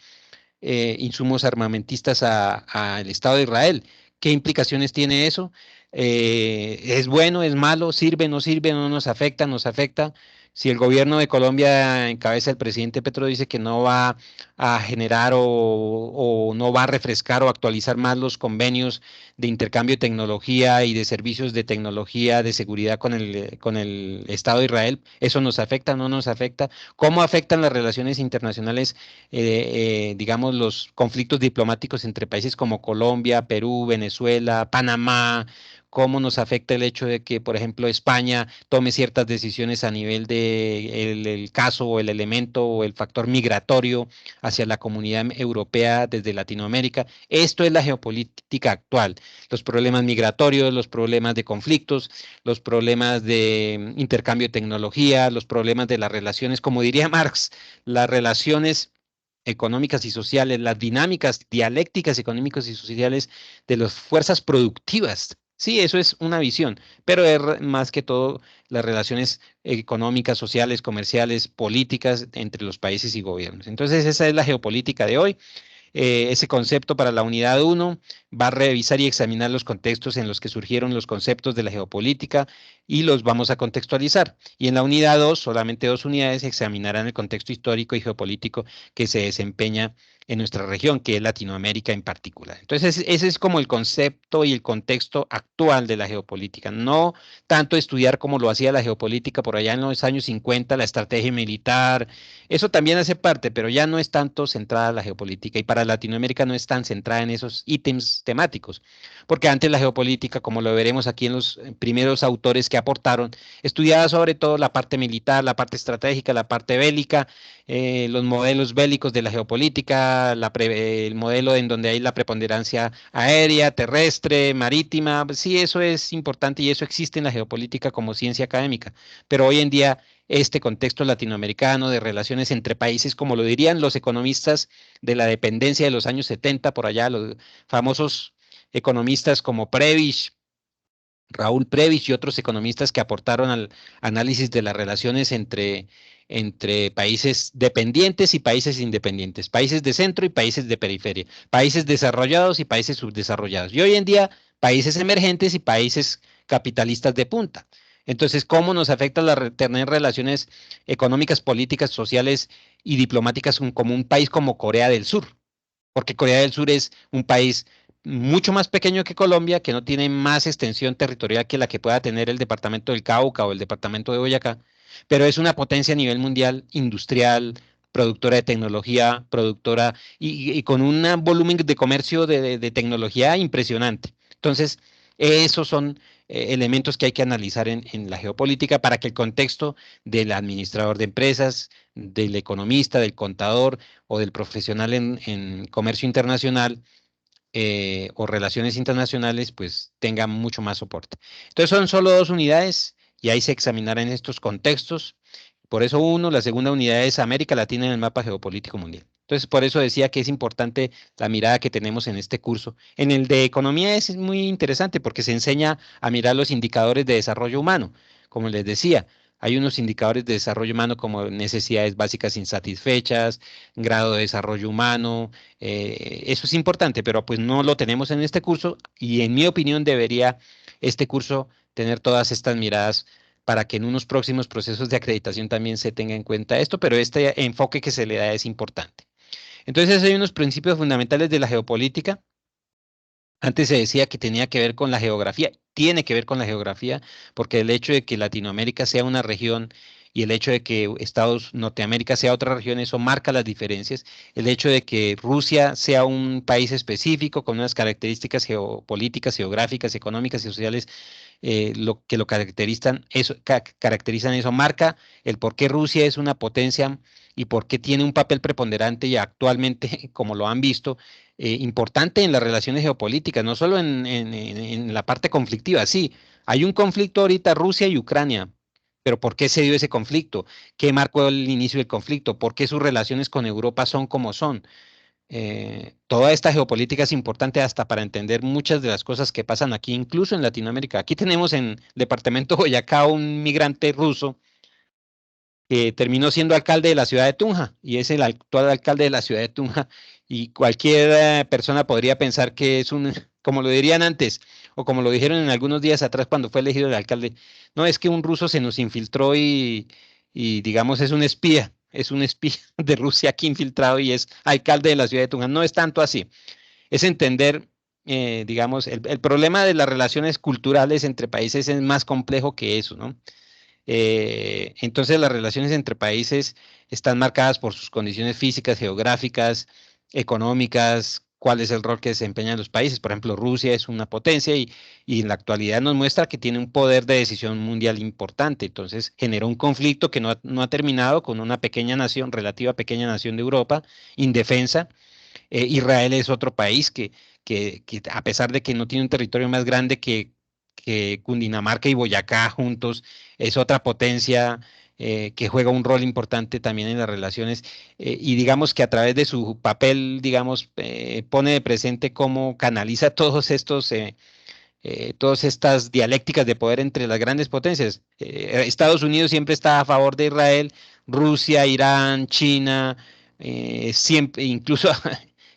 insumos armamentistas al Estado de Israel. ¿Qué implicaciones tiene eso? ¿Es bueno, es malo, sirve, no sirve, no nos afecta, nos afecta? Si el gobierno de Colombia, en cabeza del presidente Petro, dice que no va a generar o no va a refrescar o actualizar más los convenios de intercambio de tecnología y de servicios de tecnología de seguridad con el Estado de Israel, ¿eso nos afecta, no nos afecta? ¿Cómo afectan las relaciones internacionales, digamos, los conflictos diplomáticos entre países como Colombia, Perú, Venezuela, Panamá? ¿Cómo nos afecta el hecho de que, por ejemplo, España tome ciertas decisiones a nivel de el caso o el elemento o el factor migratorio hacia la comunidad europea desde Latinoamérica? Esto es la geopolítica actual. Los problemas migratorios, los problemas de conflictos, los problemas de intercambio de tecnología, los problemas de las relaciones, como diría Marx, las relaciones económicas y sociales, las dinámicas dialécticas económicas y sociales de las fuerzas productivas. Sí, eso es una visión, pero es más que todo las relaciones económicas, sociales, comerciales, políticas entre los países y gobiernos. Entonces, esa es la geopolítica de hoy. Ese concepto para la unidad 1 va a revisar y examinar los contextos en los que surgieron los conceptos de la geopolítica y los vamos a contextualizar. Y en la unidad 2, solamente 2 unidades examinarán el contexto histórico y geopolítico que se desempeña en nuestra región, que es Latinoamérica en particular. Entonces, ese es como el concepto y el contexto actual de la geopolítica. No tanto estudiar como lo hacía la geopolítica por allá en los años 50, la estrategia militar, eso también hace parte, pero ya no es tanto centrada la geopolítica y para Latinoamérica no es tan centrada en esos ítems temáticos, porque antes la geopolítica, como lo veremos aquí en los primeros autores que aportaron, estudiaba sobre todo la parte militar, la parte estratégica, la parte bélica, los modelos bélicos de la geopolítica, el modelo en donde hay la preponderancia aérea, terrestre, marítima. Sí, eso es importante y eso existe en la geopolítica como ciencia académica, pero hoy en día este contexto latinoamericano de relaciones entre países, como lo dirían los economistas de la dependencia de los años 70, por allá, los famosos economistas como Prebisch, Raúl Prebisch y otros economistas que aportaron al análisis de las relaciones entre países dependientes y países independientes, países de centro y países de periferia, países desarrollados y países subdesarrollados. Y hoy en día, países emergentes y países capitalistas de punta. Entonces, ¿cómo nos afecta tener relaciones económicas, políticas, sociales y diplomáticas como un país como Corea del Sur? Porque Corea del Sur es un país mucho más pequeño que Colombia, que no tiene más extensión territorial que la que pueda tener el departamento del Cauca o el departamento de Boyacá, pero es una potencia a nivel mundial, industrial, productora de tecnología, productora y con un volumen de comercio de tecnología impresionante. Entonces, esos son elementos que hay que analizar en la geopolítica para que el contexto del administrador de empresas, del economista, del contador o del profesional en comercio internacional o relaciones internacionales, pues tenga mucho más soporte. Entonces son solo 2 unidades y ahí se examinarán estos contextos. Por eso la segunda unidad es América Latina en el mapa geopolítico mundial. Entonces, por eso decía que es importante la mirada que tenemos en este curso. En el de economía es muy interesante porque se enseña a mirar los indicadores de desarrollo humano. Como les decía, hay unos indicadores de desarrollo humano como necesidades básicas insatisfechas, grado de desarrollo humano. Eso es importante, pero pues no lo tenemos en este curso y en mi opinión debería este curso tener todas estas miradas para que en unos próximos procesos de acreditación también se tenga en cuenta esto, pero este enfoque que se le da es importante. Entonces hay unos principios fundamentales de la geopolítica. Antes se decía que tenía que ver con la geografía, tiene que ver con la geografía, porque el hecho de que Latinoamérica sea una región y el hecho de que Norteamérica sea otra región, eso marca las diferencias. El hecho de que Rusia sea un país específico con unas características geopolíticas, geográficas, económicas y sociales, lo que lo caracterizan eso, marca el por qué Rusia es una potencia y por qué tiene un papel preponderante y actualmente, como lo han visto, importante en las relaciones geopolíticas, no solo en la parte conflictiva. Sí, hay un conflicto ahorita Rusia y Ucrania, pero ¿por qué se dio ese conflicto? ¿Qué marcó el inicio del conflicto? ¿Por qué sus relaciones con Europa son como son? Toda esta geopolítica es importante hasta para entender muchas de las cosas que pasan aquí, incluso en Latinoamérica. Aquí tenemos en el departamento de Boyacá un migrante ruso que terminó siendo alcalde de la ciudad de Tunja, y es el actual alcalde de la ciudad de Tunja, y cualquier persona podría pensar que es un, como lo dirían antes, o como lo dijeron en algunos días atrás cuando fue elegido el alcalde, no es que un ruso se nos infiltró y digamos es un espía de Rusia aquí infiltrado y es alcalde de la ciudad de Tunja, no es tanto así, es entender, digamos, el problema de las relaciones culturales entre países es más complejo que eso, ¿no? Entonces las relaciones entre países están marcadas por sus condiciones físicas, geográficas, económicas, cuál es el rol que desempeñan los países. Por ejemplo, Rusia es una potencia y en la actualidad nos muestra que tiene un poder de decisión mundial importante. Entonces generó un conflicto que no ha terminado con una pequeña nación, relativa pequeña nación de Europa, indefensa. Israel es otro país que a pesar de que no tiene un territorio más grande que Cundinamarca y Boyacá juntos, es otra potencia que juega un rol importante también en las relaciones y digamos que a través de su papel, digamos, pone de presente cómo canaliza todas estas dialécticas de poder entre las grandes potencias. Estados Unidos siempre está a favor de Israel, Rusia, Irán, China, siempre, incluso,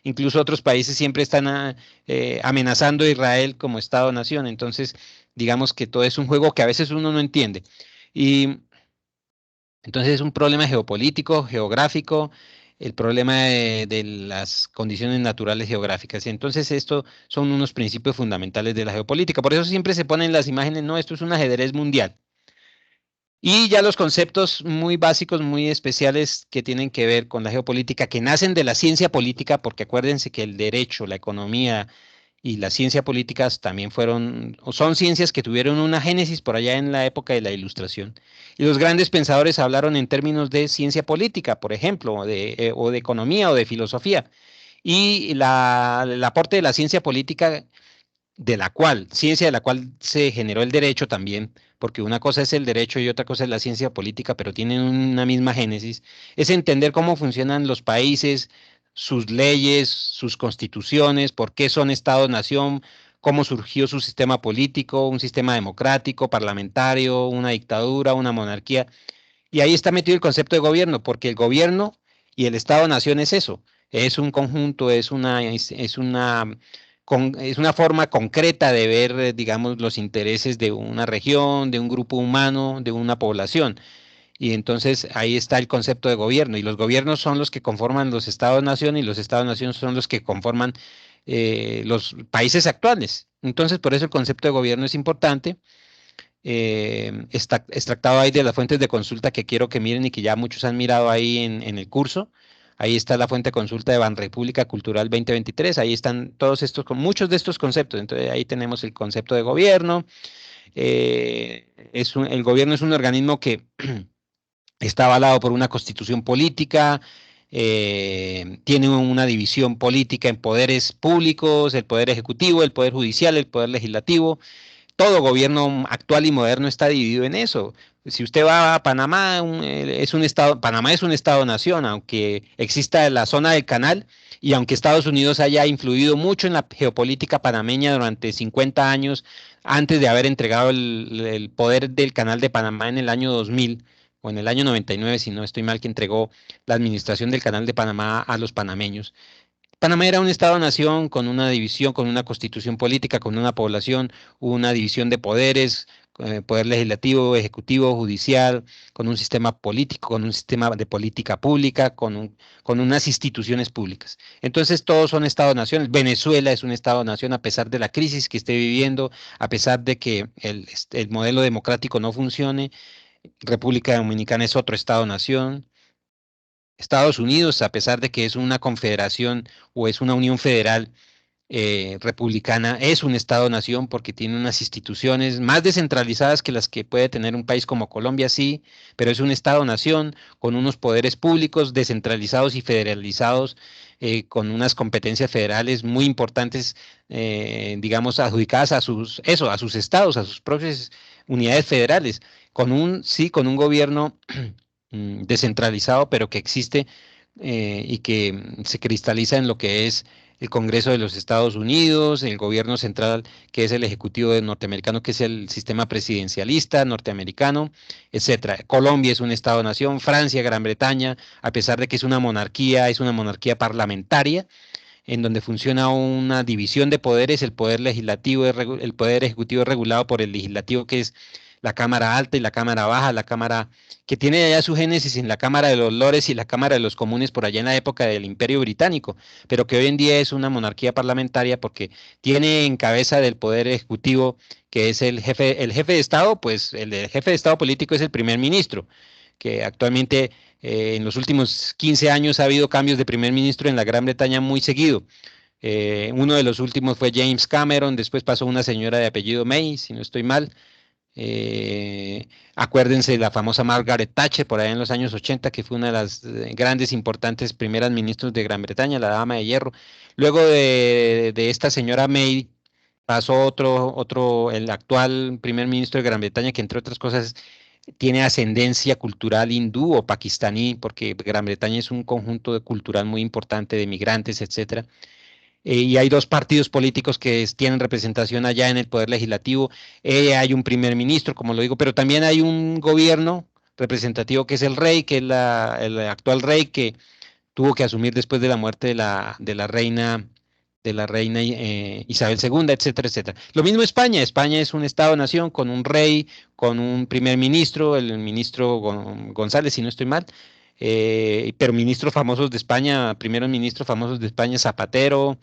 incluso otros países siempre están amenazando a Israel como Estado-nación. Entonces, digamos que todo es un juego que a veces uno no entiende. Y entonces es un problema geopolítico, geográfico, el problema de las condiciones naturales geográficas. Y entonces esto son unos principios fundamentales de la geopolítica. Por eso siempre se ponen las imágenes, no, esto es un ajedrez mundial. Y ya los conceptos muy básicos, muy especiales que tienen que ver con la geopolítica, que nacen de la ciencia política, porque acuérdense que el derecho, la economía y las ciencias políticas también fueron, o son ciencias que tuvieron una génesis por allá en la época de la Ilustración. Y los grandes pensadores hablaron en términos de ciencia política, por ejemplo, o de economía o de filosofía. Y el aporte de la ciencia política ciencia de la cual se generó el derecho también, porque una cosa es el derecho y otra cosa es la ciencia política, pero tienen una misma génesis, es entender cómo funcionan los países, sus leyes, sus constituciones, por qué son Estado-nación, cómo surgió su sistema político, un sistema democrático, parlamentario, una dictadura, una monarquía. Y ahí está metido el concepto de gobierno, porque el gobierno y el Estado-nación es eso, es un conjunto, es una forma concreta de ver, digamos, los intereses de una región, de un grupo humano, de una población. Y entonces ahí está el concepto de gobierno. Y los gobiernos son los que conforman los estados-nación y los estados-nación son los que conforman los países actuales. Entonces, por eso el concepto de gobierno es importante. Está extractado ahí de las fuentes de consulta que quiero que miren y que ya muchos han mirado ahí en el curso. Ahí está la fuente de consulta de Banrepública Cultural 2023. Ahí están todos estos, con muchos de estos conceptos. Entonces ahí tenemos el concepto de gobierno. El gobierno es un organismo que está avalado por una constitución política, tiene una división política en poderes públicos, el poder ejecutivo, el poder judicial, el poder legislativo. Todo gobierno actual y moderno está dividido en eso. Si usted va a Panamá, es un estado, Panamá es un estado-nación, aunque exista la zona del canal y aunque Estados Unidos haya influido mucho en la geopolítica panameña durante 50 años, antes de haber entregado el poder del canal de Panamá en el año 2000 o en el año 99, si no estoy mal, que entregó la administración del canal de Panamá a los panameños. Panamá era un Estado-nación con una división, con una constitución política, con una población, una división de poderes, poder legislativo, ejecutivo, judicial, con un sistema político, con un sistema de política pública, con unas instituciones públicas. Entonces todos son Estados-naciones. Venezuela es un Estado-nación a pesar de la crisis que esté viviendo, a pesar de que el modelo democrático no funcione. República Dominicana es otro Estado-nación. Estados Unidos, a pesar de que es una confederación o es una unión federal republicana, es un Estado-nación porque tiene unas instituciones más descentralizadas que las que puede tener un país como Colombia, sí, pero es un Estado-nación con unos poderes públicos descentralizados y federalizados, con unas competencias federales muy importantes, digamos, adjudicadas a sus estados, a sus propias unidades federales, con un gobierno descentralizado, pero que existe y que se cristaliza en lo que es el Congreso de los Estados Unidos, el gobierno central, que es el ejecutivo norteamericano, que es el sistema presidencialista norteamericano, etcétera. Colombia es un Estado-nación, Francia, Gran Bretaña, a pesar de que es una monarquía parlamentaria, en donde funciona una división de poderes. El poder legislativo, el poder ejecutivo es regulado por el legislativo, que es la Cámara Alta y la Cámara Baja, la Cámara que tiene allá su génesis en la Cámara de los Lores y la Cámara de los Comunes por allá en la época del Imperio Británico, pero que hoy en día es una monarquía parlamentaria porque tiene en cabeza del poder ejecutivo, que es el jefe de Estado. Pues el jefe de Estado político es el primer ministro, que actualmente en los últimos 15 años ha habido cambios de primer ministro en la Gran Bretaña muy seguido. Uno de los últimos fue James Cameron, después pasó una señora de apellido May, si no estoy mal. Acuérdense de la famosa Margaret Thatcher por allá en los años 80, que fue una de las grandes, importantes primeras ministros de Gran Bretaña, la dama de hierro. Luego de esta señora May pasó el actual primer ministro de Gran Bretaña, que entre otras cosas tiene ascendencia cultural hindú o pakistaní, porque Gran Bretaña es un conjunto cultural muy importante de migrantes, etcétera. Y hay dos partidos políticos que tienen representación allá en el poder legislativo. Hay un primer ministro, como lo digo, pero también hay un gobierno representativo, que es el rey, que es el actual rey, que tuvo que asumir después de la muerte de la reina Isabel II, etcétera, etcétera. Lo mismo España. España es un Estado-nación con un rey, con un primer ministro, el ministro González, si no estoy mal. Pero ministros famosos de España, primeros ministros famosos de España, Zapatero,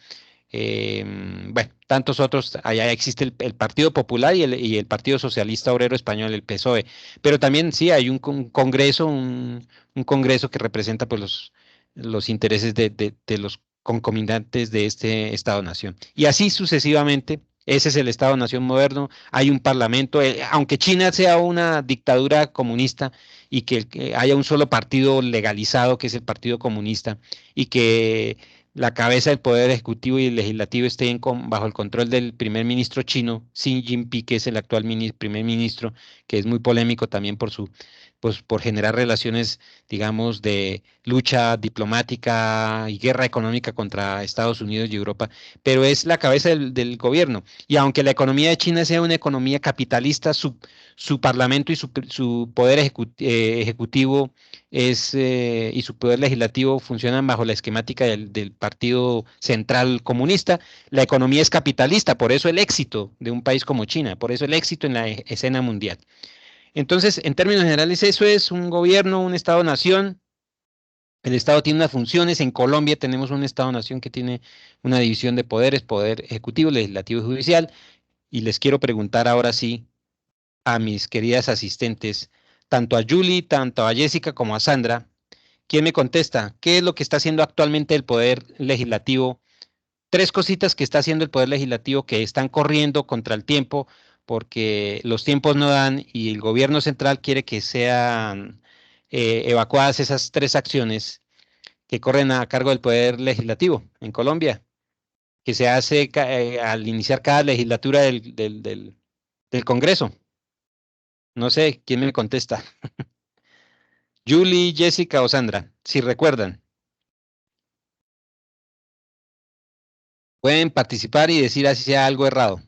bueno, tantos otros. Allá existe el Partido Popular y el Partido Socialista Obrero Español, el PSOE. Pero también sí hay un congreso, un congreso que representa pues los intereses de los concomitantes de este Estado-nación. Y así sucesivamente. Ese es el Estado-nación moderno. Hay un parlamento, aunque China sea una dictadura comunista y que haya un solo partido legalizado, que es el Partido Comunista, y que la cabeza del poder ejecutivo y el legislativo estén bajo el control del primer ministro chino, Xi Jinping, que es el actual primer ministro, que es muy polémico también pues, por generar relaciones, digamos, de lucha diplomática y guerra económica contra Estados Unidos y Europa, pero es la cabeza del gobierno. Y aunque la economía de China sea una economía capitalista, su parlamento y su poder ejecutivo y su poder legislativo funcionan bajo la esquemática del Partido Central Comunista. La economía es capitalista, por eso el éxito de un país como China, por eso el éxito en la escena mundial. Entonces, en términos generales, eso es un gobierno, un Estado-nación. El Estado tiene unas funciones. En Colombia tenemos un Estado-nación que tiene una división de poderes, poder ejecutivo, legislativo y judicial. Y les quiero preguntar ahora sí a mis queridas asistentes, tanto a Julie, tanto a Jessica como a Sandra, ¿quién me contesta? ¿Qué es lo que está haciendo actualmente el poder legislativo? Tres cositas que está haciendo el poder legislativo que están corriendo contra el tiempo, porque los tiempos no dan y el gobierno central quiere que sean evacuadas esas tres acciones que corren a cargo del poder legislativo en Colombia, que se hace al iniciar cada legislatura del Congreso. No sé, ¿quién me contesta? Julie, Jessica o Sandra, si recuerdan. Pueden participar y decir así sea algo errado.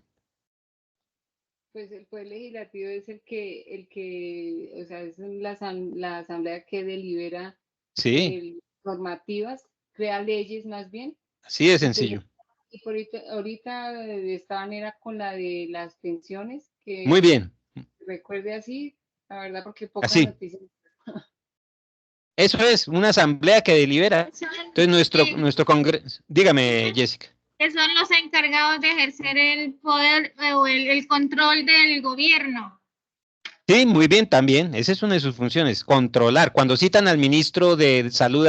Pues el poder legislativo es o sea, es la asamblea que delibera Sí, normativas, crea leyes más bien. así de sencillo. Y por ahorita de esta manera con la de las pensiones, que Muy bien, recuerde así, la verdad, porque pocas así. noticias. Eso es, una asamblea que delibera. Entonces, Sí, nuestro Congreso. Dígame, Jessica. que son los encargados de ejercer el poder o el control del gobierno. Sí, muy bien, también. Esa es una de sus funciones, controlar. Cuando citan al ministro de Salud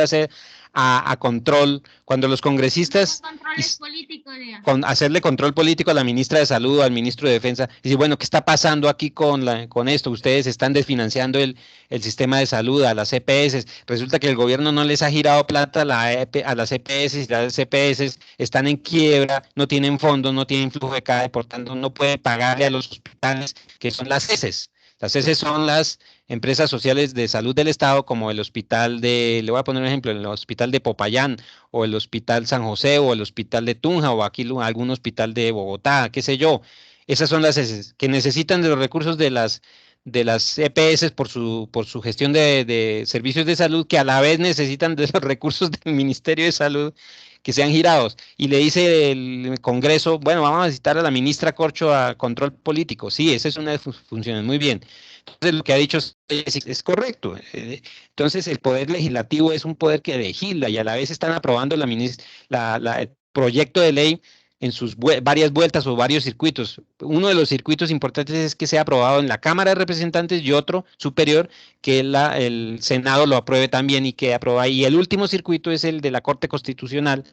a control, cuando los congresistas Controles políticos, digamos. hacerle control político a la ministra de Salud o al ministro de Defensa, y decir, bueno, ¿qué está pasando aquí con esto? Ustedes están desfinanciando el sistema de salud, a las EPS. Resulta que el gobierno no les ha girado plata a las EPS y las EPS están en quiebra, no tienen fondos, no tienen flujo de caja, por tanto no pueden pagarle a los hospitales que son las ESES. Las ESES son las empresas sociales de salud del Estado, como el hospital le voy a poner un ejemplo, el hospital de Popayán, o el hospital San José, o el hospital de Tunja, o aquí algún hospital de Bogotá, qué sé yo. Esas son las ESES, que necesitan de los recursos de las EPS por su gestión de servicios de salud, que a la vez necesitan de los recursos del Ministerio de Salud que sean girados. Y le dice el Congreso, bueno, vamos a citar a la ministra Corcho a control político. Sí, esa es una de sus funciones, muy bien. Entonces, lo que ha dicho es correcto. Entonces, el poder legislativo es un poder que legisla y a la vez están aprobando el proyecto de ley en sus varias vueltas o varios circuitos. Uno de los circuitos importantes es que sea aprobado en la Cámara de Representantes y otro superior que el Senado lo apruebe también y que aprueba. Y el último circuito es el de la Corte Constitucional,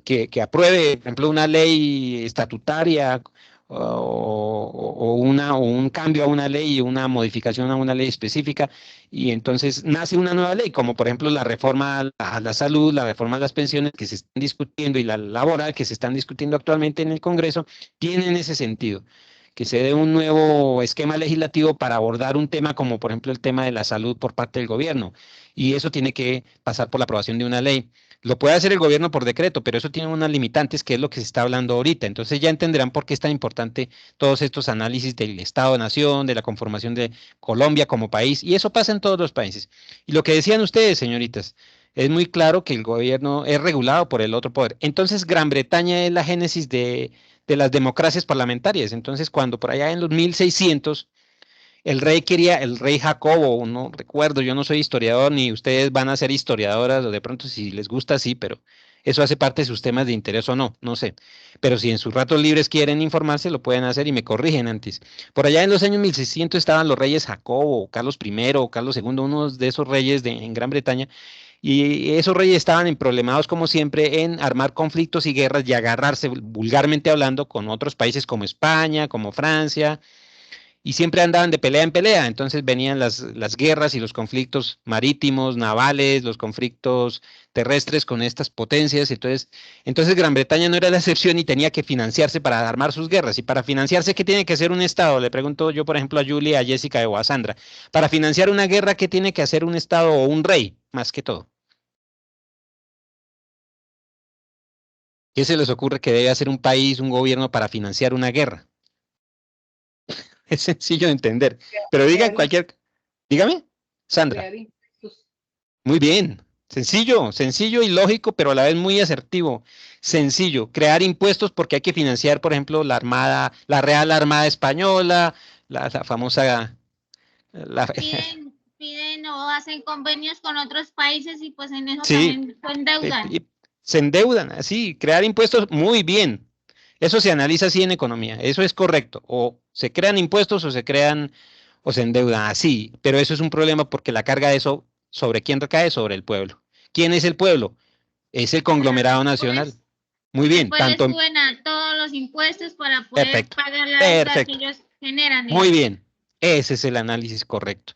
que apruebe, por ejemplo, una ley estatutaria o un cambio a una ley, una modificación a una ley específica, y entonces nace una nueva ley, como por ejemplo la reforma a la salud, la reforma a las pensiones que se están discutiendo y la laboral que se están discutiendo actualmente en el Congreso, tienen ese sentido, que se dé un nuevo esquema legislativo para abordar un tema como por ejemplo el tema de la salud por parte del gobierno, y eso tiene que pasar por la aprobación de una ley. Lo puede hacer el gobierno por decreto, pero eso tiene unas limitantes, que es lo que se está hablando ahorita. Entonces ya entenderán por qué es tan importante todos estos análisis del Estado-Nación, de la conformación de Colombia como país, y eso pasa en todos los países. Y lo que decían ustedes, señoritas, es muy claro que el gobierno es regulado por el otro poder. Entonces Gran Bretaña es la génesis de las democracias parlamentarias. Entonces cuando por allá en los 1600 el rey Jacobo, no recuerdo, yo no soy historiador, ni ustedes van a ser historiadoras, o de pronto si les gusta, sí, pero eso hace parte de sus temas de interés o no, no sé. Pero si en sus ratos libres quieren informarse, lo pueden hacer y me corrigen antes. Por allá en los años 1600 estaban los reyes Jacobo, Carlos I, o Carlos II, unos de esos reyes en Gran Bretaña, y esos reyes estaban problemados, como siempre, en armar conflictos y guerras y agarrarse, vulgarmente hablando, con otros países como España, como Francia, y siempre andaban de pelea en pelea. Entonces venían las guerras y los conflictos marítimos, navales, los conflictos terrestres con estas potencias. Entonces Gran Bretaña no era la excepción y tenía que financiarse para armar sus guerras. Y para financiarse, ¿qué tiene que hacer un Estado? Le pregunto yo, por ejemplo, a Julia, a Jessica o a Sandra. Para financiar una guerra, ¿qué tiene que hacer un Estado o un rey, más que todo? ¿Qué se les ocurre que debe hacer un país, un gobierno para financiar una guerra? Es sencillo de entender. Pero digan dígame, Sandra. Crear impuestos. Muy bien. Sencillo, sencillo y lógico, pero a la vez muy asertivo. Sencillo, crear impuestos porque hay que financiar, por ejemplo, la Armada, la Real Armada Española, la famosa, la- Piden o hacen convenios con otros países y pues en eso sí, también se endeudan. se endeudan, así, crear impuestos, muy bien. Eso se analiza así en economía, eso es correcto. O se crean impuestos o se endeudan así, pero eso es un problema porque la carga de eso, ¿sobre quién recae? Sobre el pueblo. ¿Quién es el pueblo? Es el conglomerado nacional. Pues, Muy bien, después les suben a todos los impuestos para poder perfecto, pagar la deuda que perfecto, ellos generan, muy digamos. bien. Ese es el análisis correcto.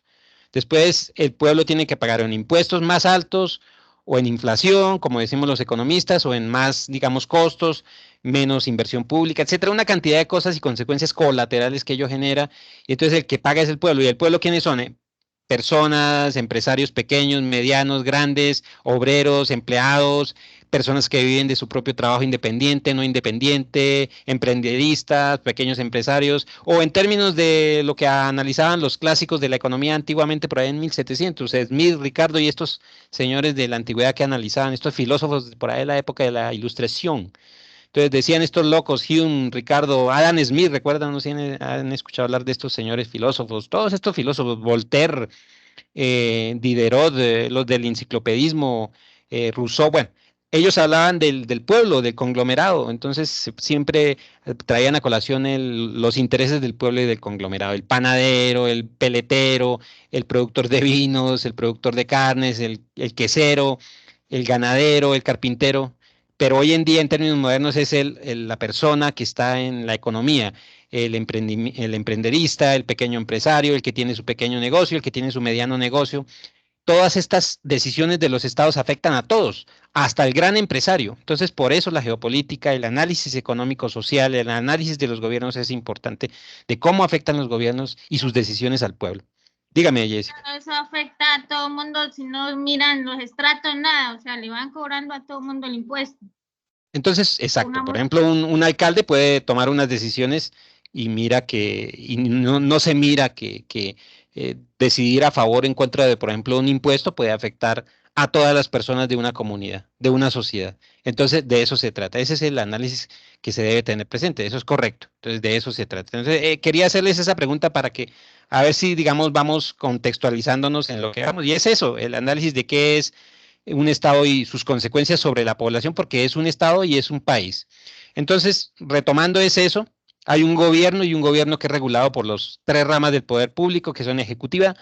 Después, el pueblo tiene que pagar en impuestos más altos o en inflación, como decimos los economistas, o en más, digamos, costos, menos inversión pública, etcétera, una cantidad de cosas y consecuencias colaterales que ello genera. Y entonces el que paga es el pueblo. ¿Y el pueblo quiénes son? Personas, empresarios pequeños, medianos, grandes, obreros, empleados, personas que viven de su propio trabajo independiente, no independiente, emprenderistas, pequeños empresarios, o en términos de lo que analizaban los clásicos de la economía antiguamente por ahí en 1700, Smith, Ricardo y estos señores de la antigüedad que analizaban, estos filósofos por ahí de la época de la Ilustración. Entonces decían estos locos, Hume, Ricardo, Adam Smith, recuerdan, no sé si han escuchado hablar de estos señores filósofos, todos estos filósofos, Voltaire, Diderot, los del enciclopedismo, Rousseau, bueno, ellos hablaban del pueblo, del conglomerado, entonces siempre traían a colación los intereses del pueblo y del conglomerado, el panadero, el peletero, el productor de vinos, el productor de carnes, el quesero, el ganadero, el carpintero, pero hoy en día en términos modernos es la persona que está en la economía, el emprenderista, el pequeño empresario, el que tiene su pequeño negocio, el que tiene su mediano negocio. todas estas decisiones de los estados afectan a todos, hasta el gran empresario. Entonces, por eso la geopolítica, el análisis económico-social, el análisis de los gobiernos es importante, de cómo afectan los gobiernos y sus decisiones al pueblo. Dígame, Jessica. Eso afecta a todo el mundo, si no miran los estratos, nada, o sea, le van cobrando a todo el mundo el impuesto. Entonces, exacto, por Una- ejemplo, un alcalde puede tomar unas decisiones y no se mira que decidir a favor o en contra de, por ejemplo, un impuesto puede afectar a todas las personas de una comunidad, de una sociedad. Entonces, de eso se trata. Ese es el análisis que se debe tener presente. Eso es correcto. Entonces, de eso se trata. Entonces, quería hacerles esa pregunta para que, a ver si, digamos, vamos contextualizándonos en lo que vamos. Y es eso, el análisis de qué es un Estado y sus consecuencias sobre la población, porque es un Estado y es un país. Entonces, retomando es eso, hay un gobierno y un gobierno que es regulado por las tres ramas del poder público, que son ejecutiva,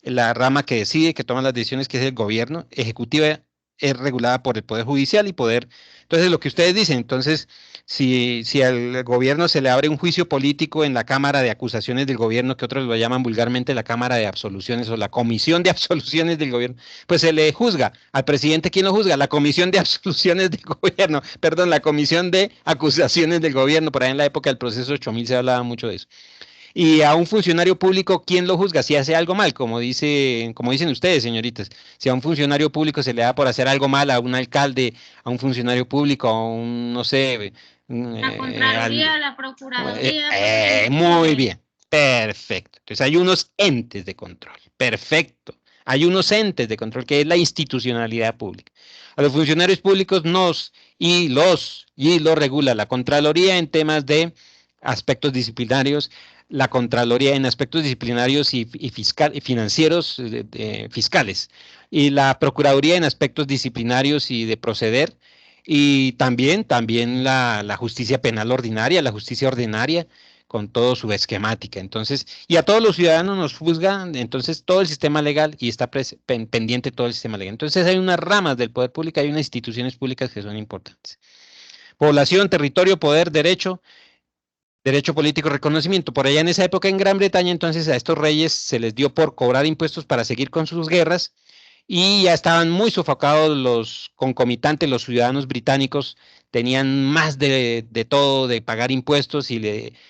la rama que decide, que toma las decisiones, que es el gobierno, ejecutiva es regulada por el Poder Judicial y Poder. Entonces, lo que ustedes dicen, entonces, si al gobierno se le abre un juicio político en la Cámara de Acusaciones del Gobierno, que otros lo llaman vulgarmente la Cámara de Absoluciones o la Comisión de Absoluciones del Gobierno, pues se le juzga. Al presidente, ¿quién lo juzga? La Comisión de Absoluciones del Gobierno, perdón, la Comisión de Acusaciones del Gobierno. Por ahí en la época del proceso 8000 se hablaba mucho de eso. Y a un funcionario público, ¿quién lo juzga? Si hace algo mal, como dicen ustedes, señoritas. Si a un funcionario público se le da por hacer algo mal, a un alcalde, a un funcionario público, a un, no sé, La Contraloría, la Procuraduría. muy bien, perfecto. Entonces hay unos entes de control, perfecto. Hay unos entes de control que es la institucionalidad pública. A los funcionarios públicos los regula la Contraloría en temas de aspectos disciplinarios, la Contraloría en aspectos disciplinarios y financieros fiscales, y la Procuraduría en aspectos disciplinarios y de proceder, y también la justicia penal ordinaria, la justicia ordinaria, con toda su esquemática. Entonces, y a todos los ciudadanos nos juzgan, entonces, todo el sistema legal y está pendiente todo el sistema legal. Entonces, hay unas ramas del poder público, hay unas instituciones públicas que son importantes. Población, territorio, poder, derecho político, reconocimiento. Por allá en esa época en Gran Bretaña, entonces a estos reyes se les dio por cobrar impuestos para seguir con sus guerras y ya estaban muy sofocados los concomitantes, los ciudadanos británicos tenían más de todo, de pagar impuestos y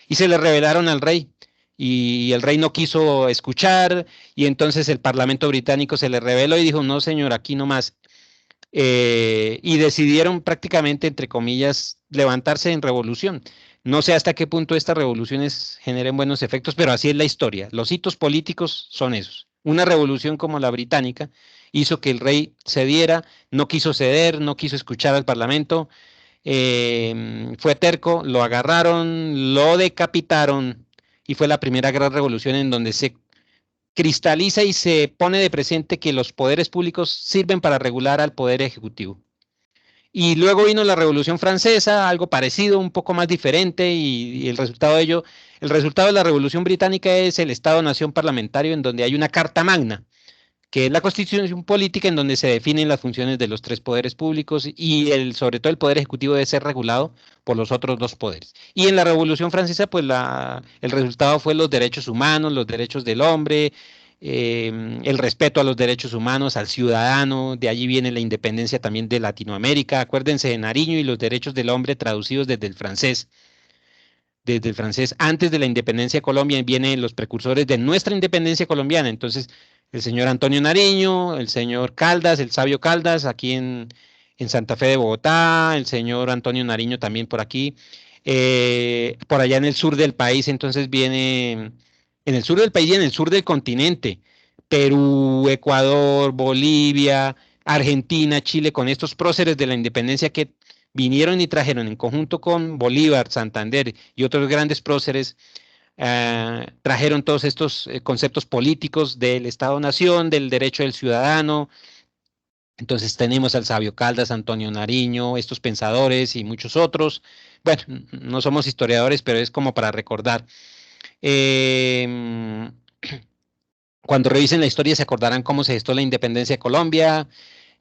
se le rebelaron al rey. Y el rey no quiso escuchar y entonces el Parlamento británico se le rebeló y dijo, no señor, aquí no más. Y decidieron prácticamente, entre comillas, levantarse en revolución. No sé hasta qué punto estas revoluciones generen buenos efectos, pero así es la historia. Los hitos políticos son esos. Una revolución como la británica hizo que el rey cediera, no quiso ceder, no quiso escuchar al parlamento, fue terco, lo agarraron, lo decapitaron y fue la primera gran revolución en donde se cristaliza y se pone de presente que los poderes públicos sirven para regular al poder ejecutivo. Y luego vino la Revolución Francesa, algo parecido, un poco más diferente, y el resultado de ello, el resultado de la Revolución Británica es el Estado-Nación parlamentario, en donde hay una Carta Magna, que es la constitución política en donde se definen las funciones de los tres poderes públicos y sobre todo el poder ejecutivo debe ser regulado por los otros dos poderes. Y en la Revolución Francesa, pues el resultado fue los derechos humanos, los derechos del hombre, el respeto a los derechos humanos, al ciudadano, de allí viene la independencia también de Latinoamérica. Acuérdense de Nariño y los derechos del hombre traducidos desde el francés. Desde el francés, antes de la independencia de Colombia, vienen los precursores de nuestra independencia colombiana. Entonces, el señor Antonio Nariño, el señor Caldas, el sabio Caldas, aquí en Santa Fe de Bogotá, el señor Antonio Nariño también por aquí. Por allá en el sur del país, entonces viene, en el sur del país y en el sur del continente, Perú, Ecuador, Bolivia, Argentina, Chile, con estos próceres de la independencia que vinieron y trajeron en conjunto con Bolívar, Santander y otros grandes próceres, trajeron todos estos conceptos políticos del Estado-Nación, del derecho del ciudadano. Entonces tenemos al sabio Caldas, Antonio Nariño, estos pensadores y muchos otros. Bueno, no somos historiadores, pero es como para recordar. Cuando revisen la historia se acordarán cómo se gestó la independencia de Colombia.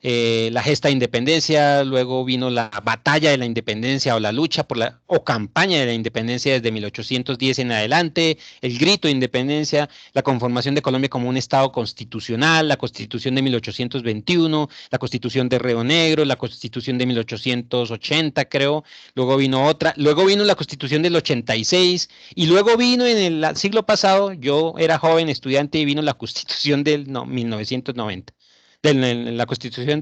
la gesta de independencia, luego vino la batalla de la independencia o la lucha por la o campaña de la independencia desde 1810 en adelante, el grito de independencia, la conformación de Colombia como un estado constitucional, la Constitución de 1821, la Constitución de Río Negro, la Constitución de 1880, creo, luego vino otra, luego vino la Constitución del 86 y luego vino en el siglo pasado, yo era joven estudiante y vino la Constitución del 1990 la constitución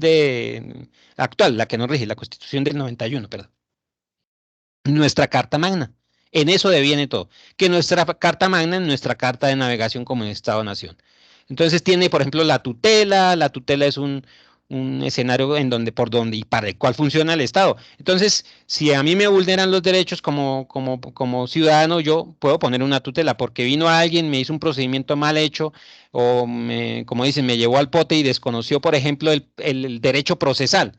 actual, la que nos rige, la constitución del 91, perdón. Nuestra Carta Magna. En eso deviene todo. Que nuestra Carta Magna es nuestra carta de navegación como Estado-Nación. Entonces tiene, por ejemplo, la tutela es un escenario por donde y para el cual funciona el Estado. Entonces, si a mí me vulneran los derechos como ciudadano, yo puedo poner una tutela porque vino alguien, me hizo un procedimiento mal hecho o, como dicen, me llevó al pote y desconoció, por ejemplo, el derecho procesal.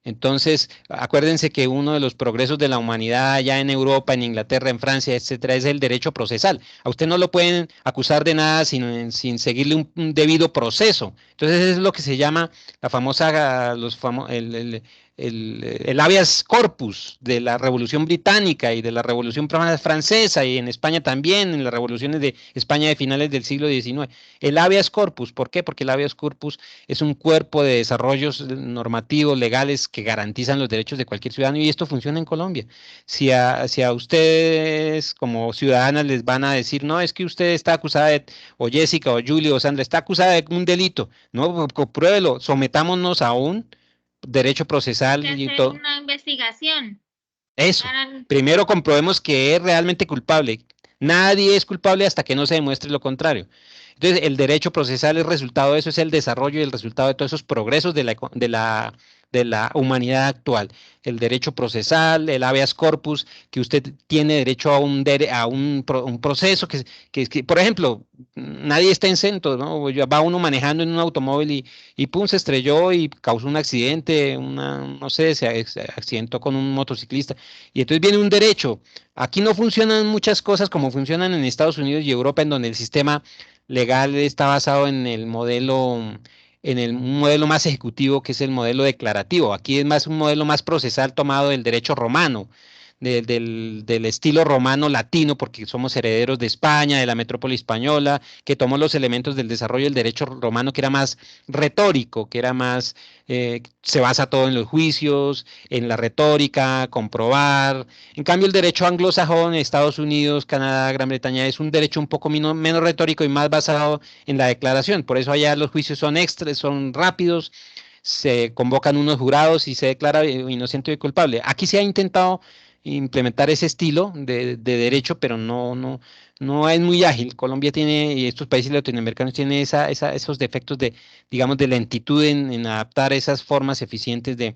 Entonces, acuérdense que uno de los progresos de la humanidad ya en Europa, en Inglaterra, en Francia, etcétera, es el derecho procesal. A usted no lo pueden acusar de nada sin seguirle un debido proceso. Entonces, es lo que se llama la famosa, el habeas corpus de la Revolución Británica y de la Revolución Francesa y en España también, en las revoluciones de España de finales del siglo XIX. El habeas corpus, ¿por qué? Porque el habeas corpus es un cuerpo de desarrollos normativos, legales, que garantizan los derechos de cualquier ciudadano y esto funciona en Colombia. Si a ustedes como ciudadanas les van a decir, no, es que usted está acusada de, o Jessica, o Julio, o Sandra, está acusada de un delito, no, pruébelo, sometámonos a un derecho procesal y todo. Una investigación. Eso. Primero comprobemos que es realmente culpable. Nadie es culpable hasta que no se demuestre lo contrario. Entonces, el derecho procesal es resultado de eso, es el desarrollo y el resultado de todos esos progresos de la humanidad actual. El derecho procesal, el habeas corpus, que usted tiene derecho a un proceso que, por ejemplo, nadie está exento, ¿no? Va uno manejando en un automóvil y pum, se estrelló y causó un accidente, no sé, se accidentó con un motociclista. Y entonces viene un derecho. Aquí no funcionan muchas cosas como funcionan en Estados Unidos y Europa, en donde el sistema legal está basado en el modelo un modelo más ejecutivo que es el modelo declarativo. Aquí es más un modelo más procesal tomado del derecho romano, del estilo romano latino, porque somos herederos de España, de la metrópoli española, que tomó los elementos del desarrollo del derecho romano, que era más retórico, que era más, se basa todo en los juicios, en la retórica, comprobar. En cambio, el derecho anglosajón, Estados Unidos, Canadá, Gran Bretaña, es un derecho un poco menos retórico y más basado en la declaración. Por eso allá los juicios son rápidos, se convocan unos jurados y se declara inocente y culpable. Aquí se ha intentado implementar ese estilo de derecho, pero no es muy ágil. Colombia tiene, y estos países latinoamericanos tienen esos defectos digamos, de lentitud en adaptar esas formas eficientes de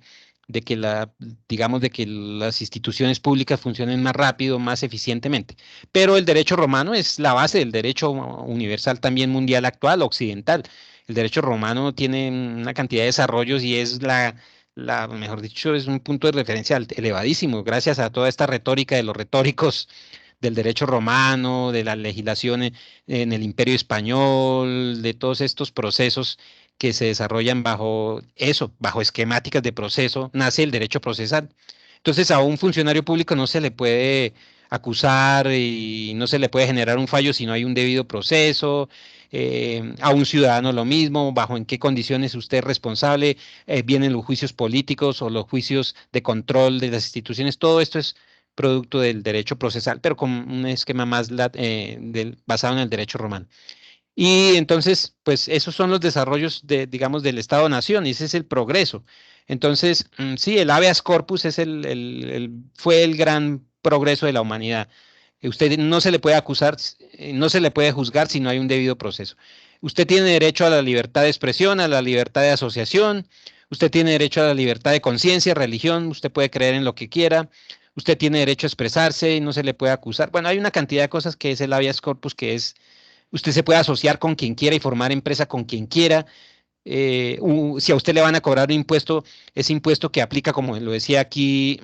que las instituciones públicas funcionen más rápido, más eficientemente. Pero el derecho romano es la base del derecho universal también mundial actual, occidental. El derecho romano tiene una cantidad de desarrollos y es mejor dicho, es un punto de referencia elevadísimo, gracias a toda esta retórica de los retóricos del derecho romano, de las legislaciones en el Imperio Español, de todos estos procesos que se desarrollan bajo esquemáticas de proceso, nace el derecho procesal. Entonces, a un funcionario público no se le puede acusar y no se le puede generar un fallo si no hay un debido proceso. A un ciudadano lo mismo, bajo en qué condiciones usted es responsable, vienen los juicios políticos o los juicios de control de las instituciones, todo esto es producto del derecho procesal, pero con un esquema más basado en el derecho romano. Y entonces, pues esos son los desarrollos digamos, del Estado-Nación, y ese es el progreso. Entonces, sí, el habeas corpus fue el gran progreso de la humanidad. Usted no se le puede acusar, no se le puede juzgar si no hay un debido proceso. Usted tiene derecho a la libertad de expresión, a la libertad de asociación, usted tiene derecho a la libertad de conciencia, religión, usted puede creer en lo que quiera, usted tiene derecho a expresarse y no se le puede acusar. Bueno, hay una cantidad de cosas que es el habeas corpus, que es, usted se puede asociar con quien quiera y formar empresa con quien quiera. Si a usted le van a cobrar un impuesto, ese impuesto que aplica, como lo decía aquí,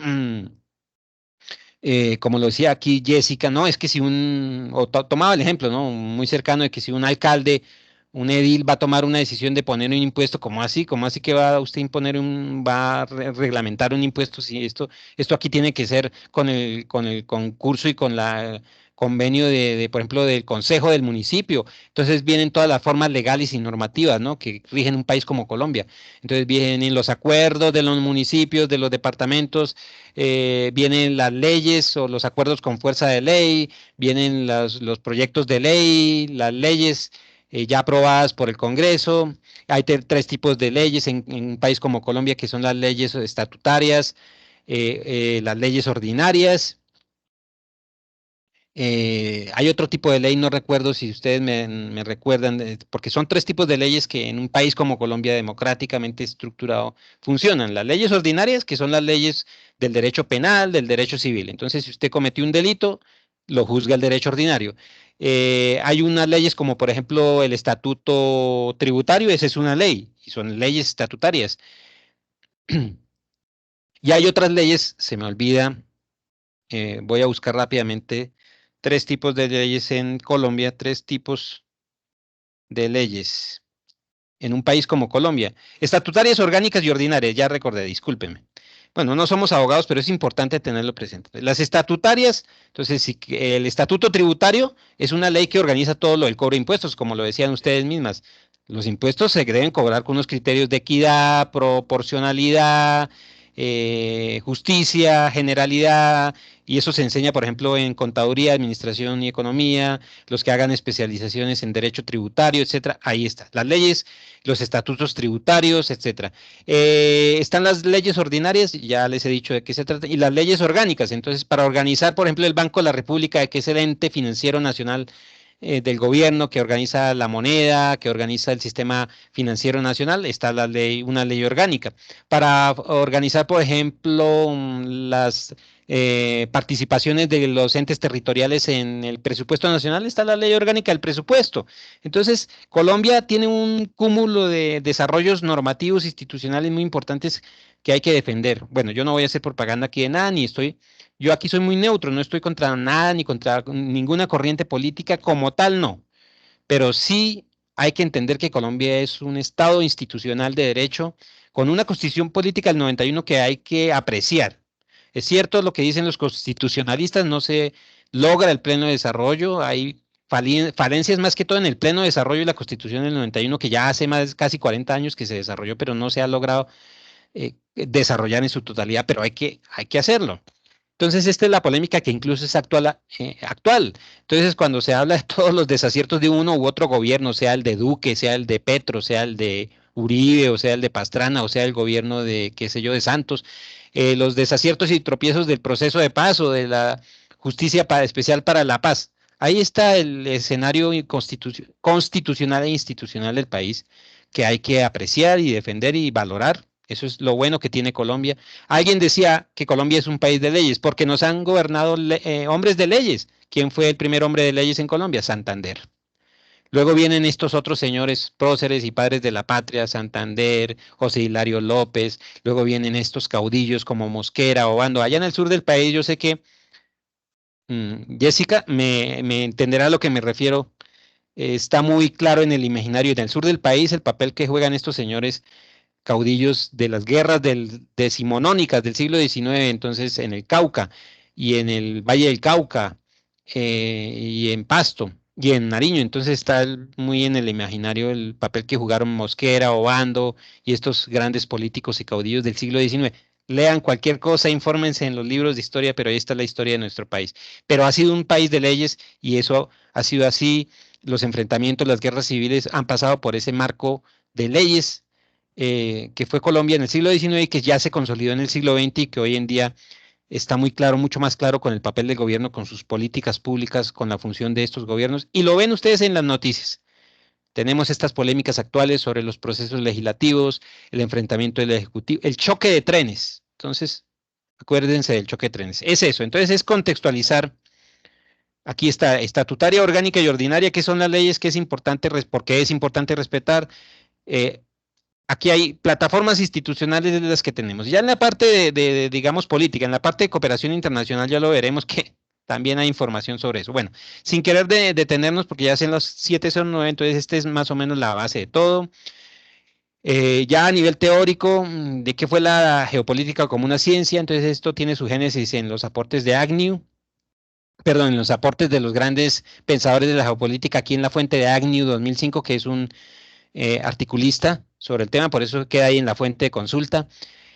Jessica, no, es que si tomaba el ejemplo, ¿no? Muy cercano de que si un alcalde un edil va a tomar una decisión de poner un impuesto, ¿cómo así? ¿Cómo así que va usted a imponer va a reglamentar un impuesto? Si esto aquí tiene que ser con el concurso y con la convenio por ejemplo, del consejo del municipio. Entonces vienen todas las formas legales y normativas, ¿no? Que rigen un país como Colombia. Entonces vienen los acuerdos de los municipios, de los departamentos, vienen las leyes o los acuerdos con fuerza de ley, vienen los proyectos de ley, las leyes ya aprobadas por el Congreso. Hay tres tipos de leyes en un país como Colombia, que son las leyes estatutarias, las leyes ordinarias. Hay otro tipo de ley, no recuerdo si ustedes me recuerdan, porque son tres tipos de leyes que en un país como Colombia democráticamente estructurado funcionan. Las leyes ordinarias, que son las leyes del derecho penal, del derecho civil. Entonces, si usted cometió un delito, lo juzga el derecho ordinario. Hay unas leyes como, por ejemplo, el estatuto tributario, esa es una ley, y son leyes estatutarias. Y hay otras leyes, se me olvida, voy a buscar rápidamente tres tipos de leyes en Colombia, tres tipos de leyes en un país como Colombia. Estatutarias, orgánicas y ordinarias, ya recordé, discúlpenme. Bueno, no somos abogados, pero es importante tenerlo presente. Las estatutarias, entonces, el estatuto tributario es una ley que organiza todo lo del cobro de impuestos, como lo decían ustedes mismas. Los impuestos se deben cobrar con unos criterios de equidad, proporcionalidad, justicia, generalidad, y eso se enseña, por ejemplo, en contaduría, administración y economía, los que hagan especializaciones en derecho tributario, etcétera. Ahí está. Las leyes, los estatutos tributarios, etcétera. Están las leyes ordinarias, ya les he dicho de qué se trata, y las leyes orgánicas. Entonces, para organizar, por ejemplo, el Banco de la República, que es el ente financiero nacional del gobierno que organiza la moneda, que organiza el sistema financiero nacional, está una ley orgánica. Para organizar, por ejemplo, las participaciones de los entes territoriales en el presupuesto nacional, está la ley orgánica del presupuesto. Entonces, Colombia tiene un cúmulo de desarrollos normativos institucionales muy importantes que hay que defender. Bueno, yo no voy a hacer propaganda aquí de nada, yo aquí soy muy neutro, no estoy contra nada ni contra ninguna corriente política como tal, no. Pero sí hay que entender que Colombia es un Estado institucional de derecho con una constitución política del 91 que hay que apreciar. Es cierto lo que dicen los constitucionalistas, no se logra el pleno desarrollo, hay falencias más que todo en el pleno desarrollo de la constitución del 91, que ya hace casi 40 años que se desarrolló, pero no se ha logrado desarrollar en su totalidad, pero hay que hacerlo. Entonces, esta es la polémica que incluso es actual. Entonces, cuando se habla de todos los desaciertos de uno u otro gobierno, sea el de Duque, sea el de Petro, sea el de Uribe, o sea el de Pastrana, o sea el gobierno de, qué sé yo, de Santos, los desaciertos y tropiezos del proceso de paz o de la justicia especial para la paz. Ahí está el escenario constitucional e institucional del país que hay que apreciar y defender y valorar. Eso es lo bueno que tiene Colombia. Alguien decía que Colombia es un país de leyes porque nos han gobernado hombres de leyes. ¿Quién fue el primer hombre de leyes en Colombia? Santander. Luego vienen estos otros señores próceres y padres de la patria, Santander, José Hilario López. Luego vienen estos caudillos como Mosquera, Obando. Allá en el sur del país yo sé que Jessica me entenderá a lo que me refiero. Está muy claro en el imaginario. En el sur del país el papel que juegan estos señores caudillos de las guerras decimonónicas del siglo XIX, entonces en el Cauca y en el Valle del Cauca y en Pasto y en Nariño, entonces está muy en el imaginario el papel que jugaron Mosquera, Obando y estos grandes políticos y caudillos del siglo XIX. Lean cualquier cosa, infórmense en los libros de historia, pero ahí está la historia de nuestro país. Pero ha sido un país de leyes y eso ha sido así. Los enfrentamientos, las guerras civiles han pasado por ese marco de leyes que fue Colombia en el siglo XIX y que ya se consolidó en el siglo XX y que hoy en día está muy claro, mucho más claro con el papel del gobierno, con sus políticas públicas, con la función de estos gobiernos. Y lo ven ustedes en las noticias. Tenemos estas polémicas actuales sobre los procesos legislativos, el enfrentamiento del Ejecutivo, el choque de trenes. Entonces, acuérdense del choque de trenes. Es eso. Entonces, es contextualizar. Aquí está estatutaria, orgánica y ordinaria, que son las leyes que es importante, porque es importante respetar. Aquí hay plataformas institucionales de las que tenemos. Ya en la parte digamos, política, en la parte de cooperación internacional ya lo veremos que también hay información sobre eso. Bueno, sin querer detenernos, porque ya son las 7:09, entonces este es más o menos la base de todo. Ya a nivel teórico, de qué fue la geopolítica como una ciencia, entonces esto tiene su génesis en los aportes de Agnew, perdón, en los aportes de los grandes pensadores de la geopolítica, aquí en la fuente de Agnew 2005, que es un articulista sobre el tema, por eso queda ahí en la fuente de consulta.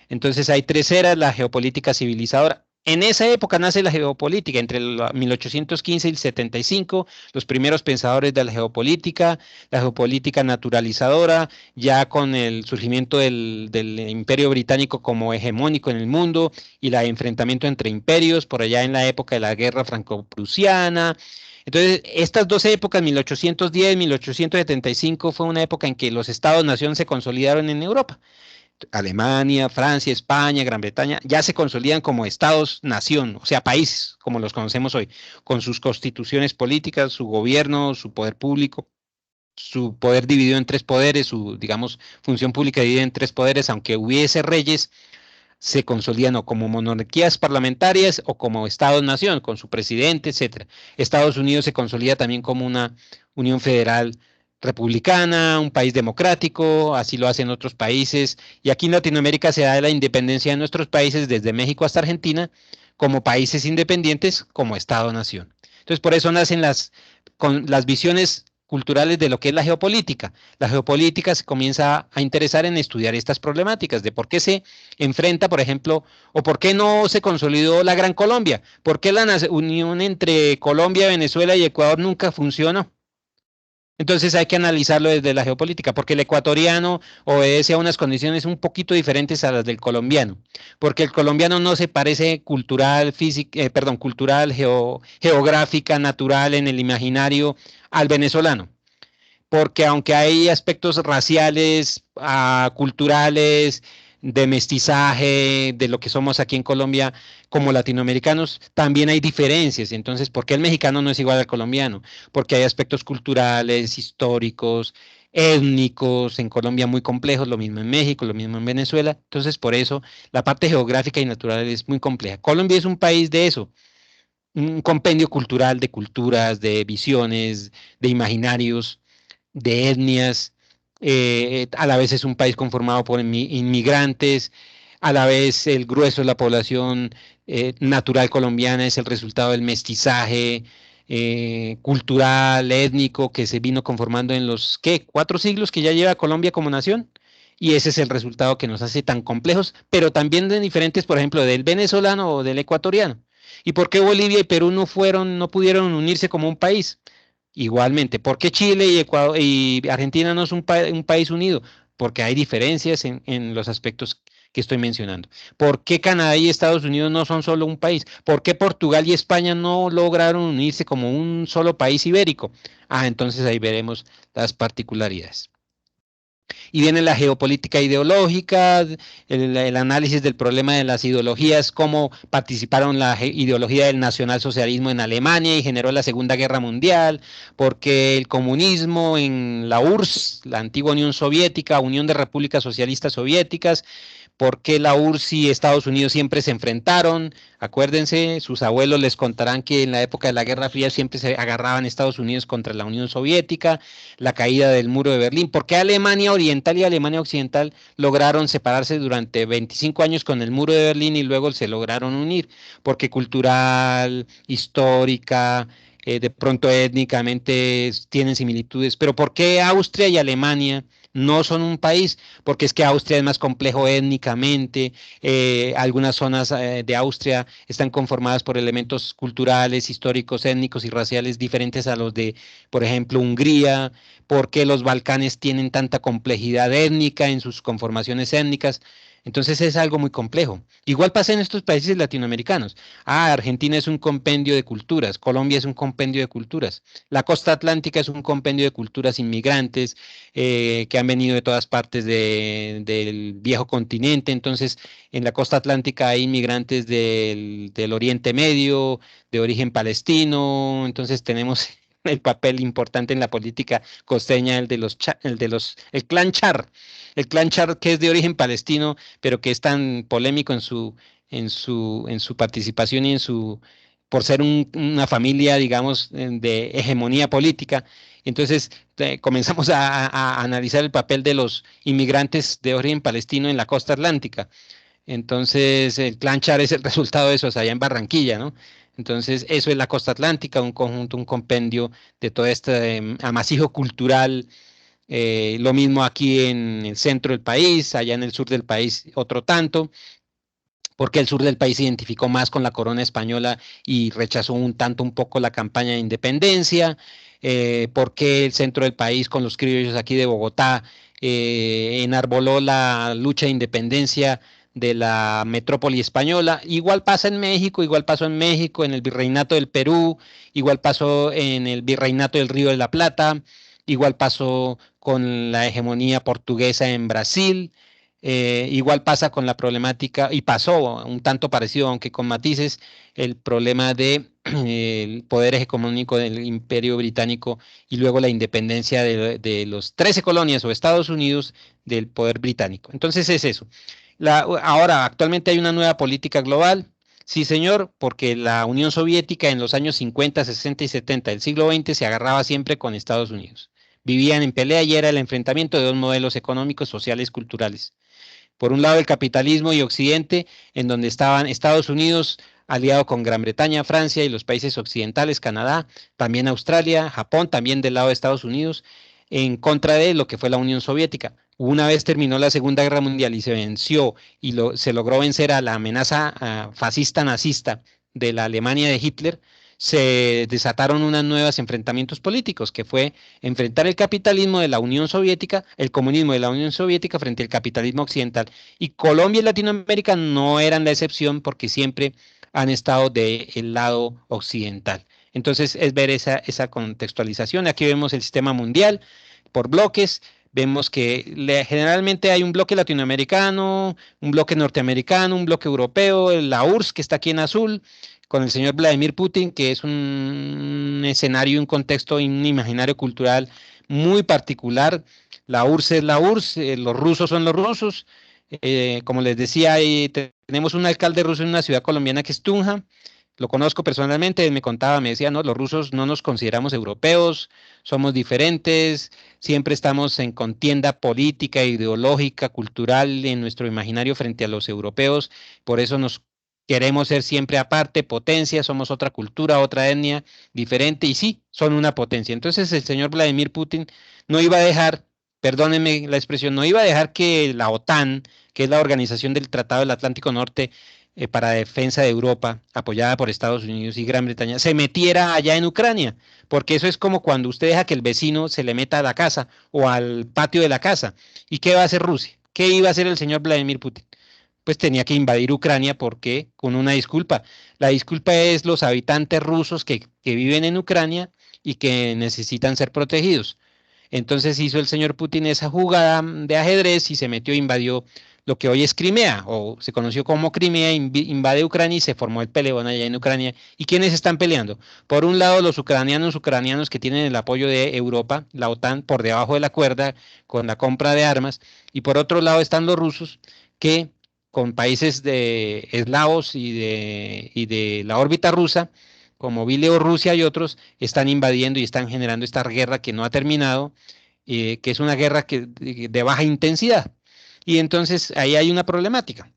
Entonces hay 3 eras: la geopolítica civilizadora. En esa época nace la geopolítica, entre el 1815 y el 75, los primeros pensadores de la geopolítica naturalizadora, ya con el surgimiento del Imperio Británico como hegemónico en el mundo y el enfrentamiento entre imperios, por allá en la época de la Guerra Franco-Prusiana. Entonces, estas 2 épocas, 1810 y 1875, fue una época en que los estados-nación se consolidaron en Europa. Alemania, Francia, España, Gran Bretaña, ya se consolidan como estados-nación, o sea, países como los conocemos hoy, con sus constituciones políticas, su gobierno, su poder público, su poder dividido en 3 poderes, su, digamos, función pública dividida en 3 poderes, aunque hubiese reyes, se consolidan o como monarquías parlamentarias o como estados-nación, con su presidente, etcétera. Estados Unidos se consolida también como una unión federal republicana, un país democrático, así lo hacen otros países, y aquí en Latinoamérica se da la independencia de nuestros países, desde México hasta Argentina, como países independientes, como Estado-nación. Entonces, por eso nacen con las visiones culturales de lo que es la geopolítica. La geopolítica se comienza a interesar en estudiar estas problemáticas, de por qué se enfrenta, por ejemplo, o por qué no se consolidó la Gran Colombia, por qué la unión entre Colombia, Venezuela y Ecuador nunca funcionó. Entonces hay que analizarlo desde la geopolítica, porque el ecuatoriano obedece a unas condiciones un poquito diferentes a las del colombiano, porque el colombiano no se parece cultural, geográfica, natural en el imaginario al venezolano, porque aunque hay aspectos raciales, culturales, de mestizaje, de lo que somos aquí en Colombia como latinoamericanos, también hay diferencias. Entonces, ¿por qué el mexicano no es igual al colombiano? Porque hay aspectos culturales, históricos, étnicos en Colombia muy complejos, lo mismo en México, lo mismo en Venezuela. Entonces, por eso la parte geográfica y natural es muy compleja. Colombia es un país de eso, un compendio cultural de culturas, de visiones, de imaginarios, de etnias. A la vez es un país conformado por inmigrantes, a la vez el grueso de la población natural colombiana es el resultado del mestizaje cultural, étnico, que se vino conformando en los, ¿qué?, 4 siglos que ya lleva Colombia como nación. Y ese es el resultado que nos hace tan complejos, pero también de diferentes, por ejemplo, del venezolano o del ecuatoriano. ¿Y por qué Bolivia y Perú no pudieron unirse como un país? Igualmente, ¿por qué Chile y Ecuador y Argentina no es un país unido? Porque hay diferencias en los aspectos que estoy mencionando. ¿Por qué Canadá y Estados Unidos no son solo un país? ¿Por qué Portugal y España no lograron unirse como un solo país ibérico? Entonces ahí veremos las particularidades. Y viene la geopolítica ideológica, el análisis del problema de las ideologías, cómo participaron la ideología del nacionalsocialismo en Alemania y generó la Segunda Guerra Mundial, porque el comunismo en la URSS, la antigua Unión Soviética, Unión de Repúblicas Socialistas Soviéticas, por qué la URSS y Estados Unidos siempre se enfrentaron. Acuérdense, sus abuelos les contarán que en la época de la Guerra Fría siempre se agarraban Estados Unidos contra la Unión Soviética, la caída del muro de Berlín. ¿Por qué Alemania Oriental y Alemania Occidental lograron separarse durante 25 años con el muro de Berlín y luego se lograron unir? Porque cultural, histórica, de pronto étnicamente tienen similitudes. Pero ¿por qué Austria y Alemania no son un país? Porque es que Austria es más complejo étnicamente, algunas zonas de Austria están conformadas por elementos culturales, históricos, étnicos y raciales diferentes a los de, por ejemplo, Hungría. ¿Por qué los Balcanes tienen tanta complejidad étnica en sus conformaciones étnicas? Entonces es algo muy complejo. Igual pasa en estos países latinoamericanos. Argentina es un compendio de culturas, Colombia es un compendio de culturas, la costa atlántica es un compendio de culturas inmigrantes, que han venido de todas partes del viejo continente. Entonces, en la costa atlántica hay inmigrantes del Oriente Medio, de origen palestino. Entonces, tenemos el papel importante en la política costeña, el clan Char, que es de origen palestino, pero que es tan polémico en su participación y en su por ser una familia, digamos, de hegemonía política. Entonces comenzamos a analizar el papel de los inmigrantes de origen palestino en la costa atlántica. Entonces, el Clan Char es el resultado de eso, es allá en Barranquilla, ¿no? Entonces, eso es la costa atlántica, un conjunto, un compendio de todo este amasijo cultural. Lo mismo aquí en el centro del país, allá en el sur del país otro tanto, porque el sur del país se identificó más con la corona española y rechazó un tanto un poco la campaña de independencia, porque el centro del país con los criollos aquí de Bogotá enarboló la lucha de independencia de la metrópoli española. Igual pasa en México, igual pasó en México, en el virreinato del Perú, igual pasó en el virreinato del Río de la Plata, igual pasó con la hegemonía portuguesa en Brasil. Igual pasa con la problemática, y pasó un tanto parecido, aunque con matices, el problema de el poder hegemónico del Imperio Británico y luego la independencia de los 13 colonias o Estados Unidos del poder británico. Entonces es eso. Ahora, actualmente hay una nueva política global. Sí, señor, porque la Unión Soviética en los años 50, 60 y 70 del siglo XX se agarraba siempre con Estados Unidos. Vivían en pelea y era el enfrentamiento de dos modelos económicos, sociales, culturales. Por un lado, el capitalismo y Occidente, en donde estaban Estados Unidos aliado con Gran Bretaña, Francia y los países occidentales, Canadá, también Australia, Japón, también del lado de Estados Unidos, en contra de lo que fue la Unión Soviética. Una vez terminó la Segunda Guerra Mundial y se venció y se logró vencer a la amenaza fascista nazista de la Alemania de Hitler, se desataron unos nuevos enfrentamientos políticos, que fue enfrentar el capitalismo de la Unión Soviética, el comunismo de la Unión Soviética frente al capitalismo occidental. Y Colombia y Latinoamérica no eran la excepción porque siempre han estado del lado occidental. Entonces es ver esa contextualización. Aquí vemos el sistema mundial por bloques. Vemos que generalmente hay un bloque latinoamericano, un bloque norteamericano, un bloque europeo, la URSS que está aquí en azul, con el señor Vladimir Putin, que es un escenario, un contexto, un imaginario cultural muy particular. La URSS es la URSS, los rusos son los rusos. Como les decía, tenemos un alcalde ruso en una ciudad colombiana que es Tunja. Lo conozco personalmente, él me contaba, me decía, no, los rusos no nos consideramos europeos, somos diferentes, siempre estamos en contienda política, ideológica, cultural en nuestro imaginario frente a los europeos, por eso nos queremos ser siempre aparte, potencia, somos otra cultura, otra etnia diferente, y sí, son una potencia. Entonces el señor Vladimir Putin no iba a dejar, perdónenme la expresión, no iba a dejar que la OTAN, que es la Organización del Tratado del Atlántico Norte, para defensa de Europa, apoyada por Estados Unidos y Gran Bretaña, se metiera allá en Ucrania, porque eso es como cuando usted deja que el vecino se le meta a la casa o al patio de la casa. ¿Y qué va a hacer Rusia? ¿Qué iba a hacer el señor Vladimir Putin? Pues tenía que invadir Ucrania porque, con una disculpa, la disculpa es los habitantes rusos que viven en Ucrania y que necesitan ser protegidos. Entonces hizo el señor Putin esa jugada de ajedrez y se metió, invadió lo que hoy es Crimea, o se conoció como Crimea, invade Ucrania y se formó el peleón allá en Ucrania. ¿Y quiénes están peleando? Por un lado, los ucranianos que tienen el apoyo de Europa, la OTAN, por debajo de la cuerda, con la compra de armas, y por otro lado están los rusos, que con países de eslavos y de la órbita rusa, como Bielorrusia y otros, están invadiendo y están generando esta guerra que no ha terminado, que es una guerra de baja intensidad. Y entonces ahí hay una problemática.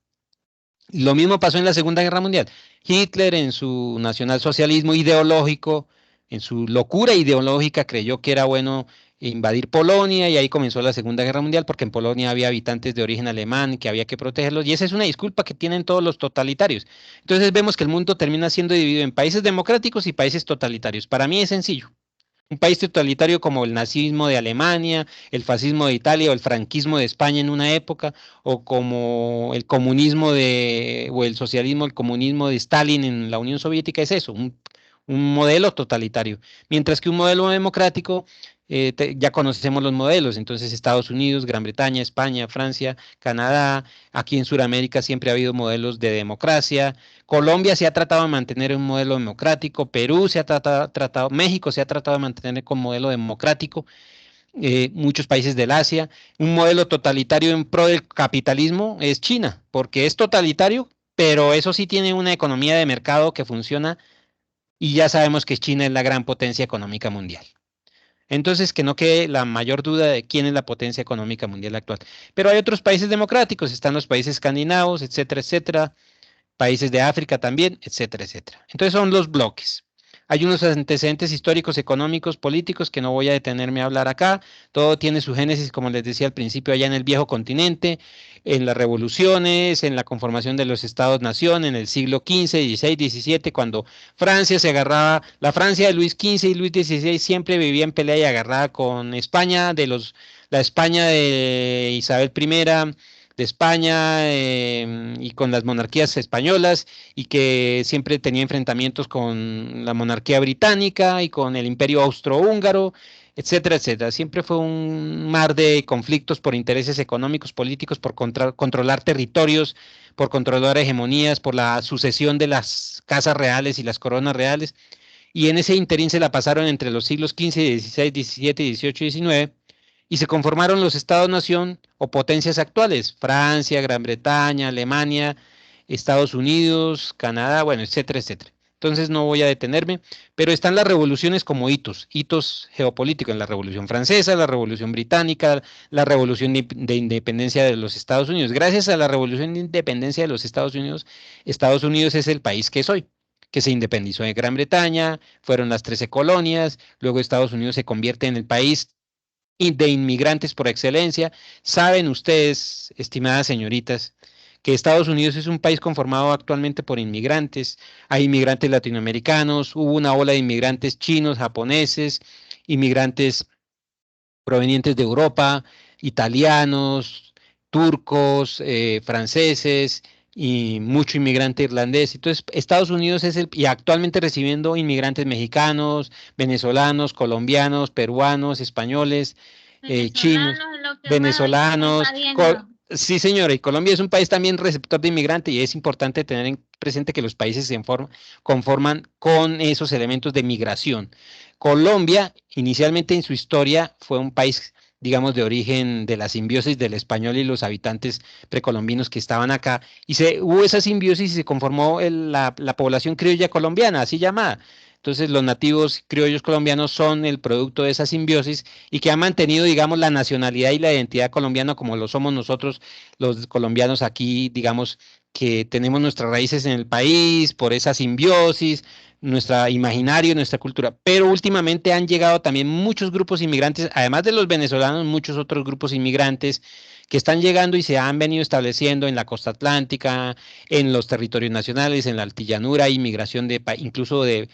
Lo mismo pasó en la Segunda Guerra Mundial. Hitler, en su nacionalsocialismo ideológico, en su locura ideológica, creyó que era bueno invadir Polonia, y ahí comenzó la Segunda Guerra Mundial porque en Polonia había habitantes de origen alemán que había que protegerlos, y esa es una disculpa que tienen todos los totalitarios. Entonces vemos que el mundo termina siendo dividido en países democráticos y países totalitarios. Para mí es sencillo. Un país totalitario como el nazismo de Alemania, el fascismo de Italia o el franquismo de España en una época, o como el comunismo o el socialismo, el comunismo de Stalin en la Unión Soviética, es eso, un modelo totalitario. Mientras que un modelo democrático, ya conocemos los modelos, entonces Estados Unidos, Gran Bretaña, España, Francia, Canadá, aquí en Sudamérica siempre ha habido modelos de democracia. Colombia se ha tratado de mantener un modelo democrático, Perú se ha tratado, México se ha tratado de mantener con modelo democrático, muchos países del Asia. Un modelo totalitario en pro del capitalismo es China, porque es totalitario, pero eso sí tiene una economía de mercado que funciona y ya sabemos que China es la gran potencia económica mundial. Entonces, que no quede la mayor duda de quién es la potencia económica mundial actual. Pero hay otros países democráticos, están los países escandinavos, etcétera, etcétera, países de África también, etcétera, etcétera. Entonces son los bloques. Hay unos antecedentes históricos, económicos, políticos que no voy a detenerme a hablar acá. Todo tiene su génesis, como les decía al principio, allá en el viejo continente, en las revoluciones, en la conformación de los estados-nación, en el siglo XV, XVI, XVII, cuando Francia se agarraba, la Francia de Luis XV y Luis XVI siempre vivía en pelea y agarrada con España, la España de Isabel I, de España y con las monarquías españolas y que siempre tenía enfrentamientos con la monarquía británica y con el imperio austrohúngaro, etcétera, etcétera. Siempre fue un mar de conflictos por intereses económicos, políticos, por controlar territorios, por controlar hegemonías, por la sucesión de las casas reales y las coronas reales. Y en ese interín se la pasaron entre los siglos XV, XVI, XVII, XVIII y XIX y se conformaron los estados-nación o potencias actuales, Francia, Gran Bretaña, Alemania, Estados Unidos, Canadá, bueno, etcétera, etcétera. Entonces no voy a detenerme, pero están las revoluciones como hitos geopolíticos, en la Revolución Francesa, la Revolución Británica, la Revolución de Independencia de los Estados Unidos. Gracias a la Revolución de Independencia de los Estados Unidos es el país que es hoy, que se independizó de Gran Bretaña, fueron las 13 colonias, luego Estados Unidos se convierte en el país de inmigrantes por excelencia. Saben ustedes, estimadas señoritas, que Estados Unidos es un país conformado actualmente por inmigrantes. Hay inmigrantes latinoamericanos, hubo una ola de inmigrantes chinos, japoneses, inmigrantes provenientes de Europa, italianos, turcos, franceses y mucho inmigrante irlandés. Entonces, Estados Unidos es y actualmente recibiendo inmigrantes mexicanos, venezolanos, colombianos, peruanos, españoles, chinos, Venezolanos es lo que más ahorita está venezolanos. invadiendo. Sí, señora, y Colombia es un país también receptor de inmigrantes y es importante tener en presente que los países se conforman con esos elementos de migración. Colombia, inicialmente en su historia, fue un país, digamos, de origen de la simbiosis del español y los habitantes precolombinos que estaban acá, y hubo esa simbiosis y se conformó la población criolla colombiana, así llamada. Entonces, los nativos criollos colombianos son el producto de esa simbiosis y que ha mantenido, digamos, la nacionalidad y la identidad colombiana como lo somos nosotros, los colombianos aquí, digamos, que tenemos nuestras raíces en el país por esa simbiosis, nuestra imaginario, nuestra cultura. Pero últimamente han llegado también muchos grupos inmigrantes, además de los venezolanos, muchos otros grupos inmigrantes que están llegando y se han venido estableciendo en la costa atlántica, en los territorios nacionales, en la altillanura, inmigración incluso de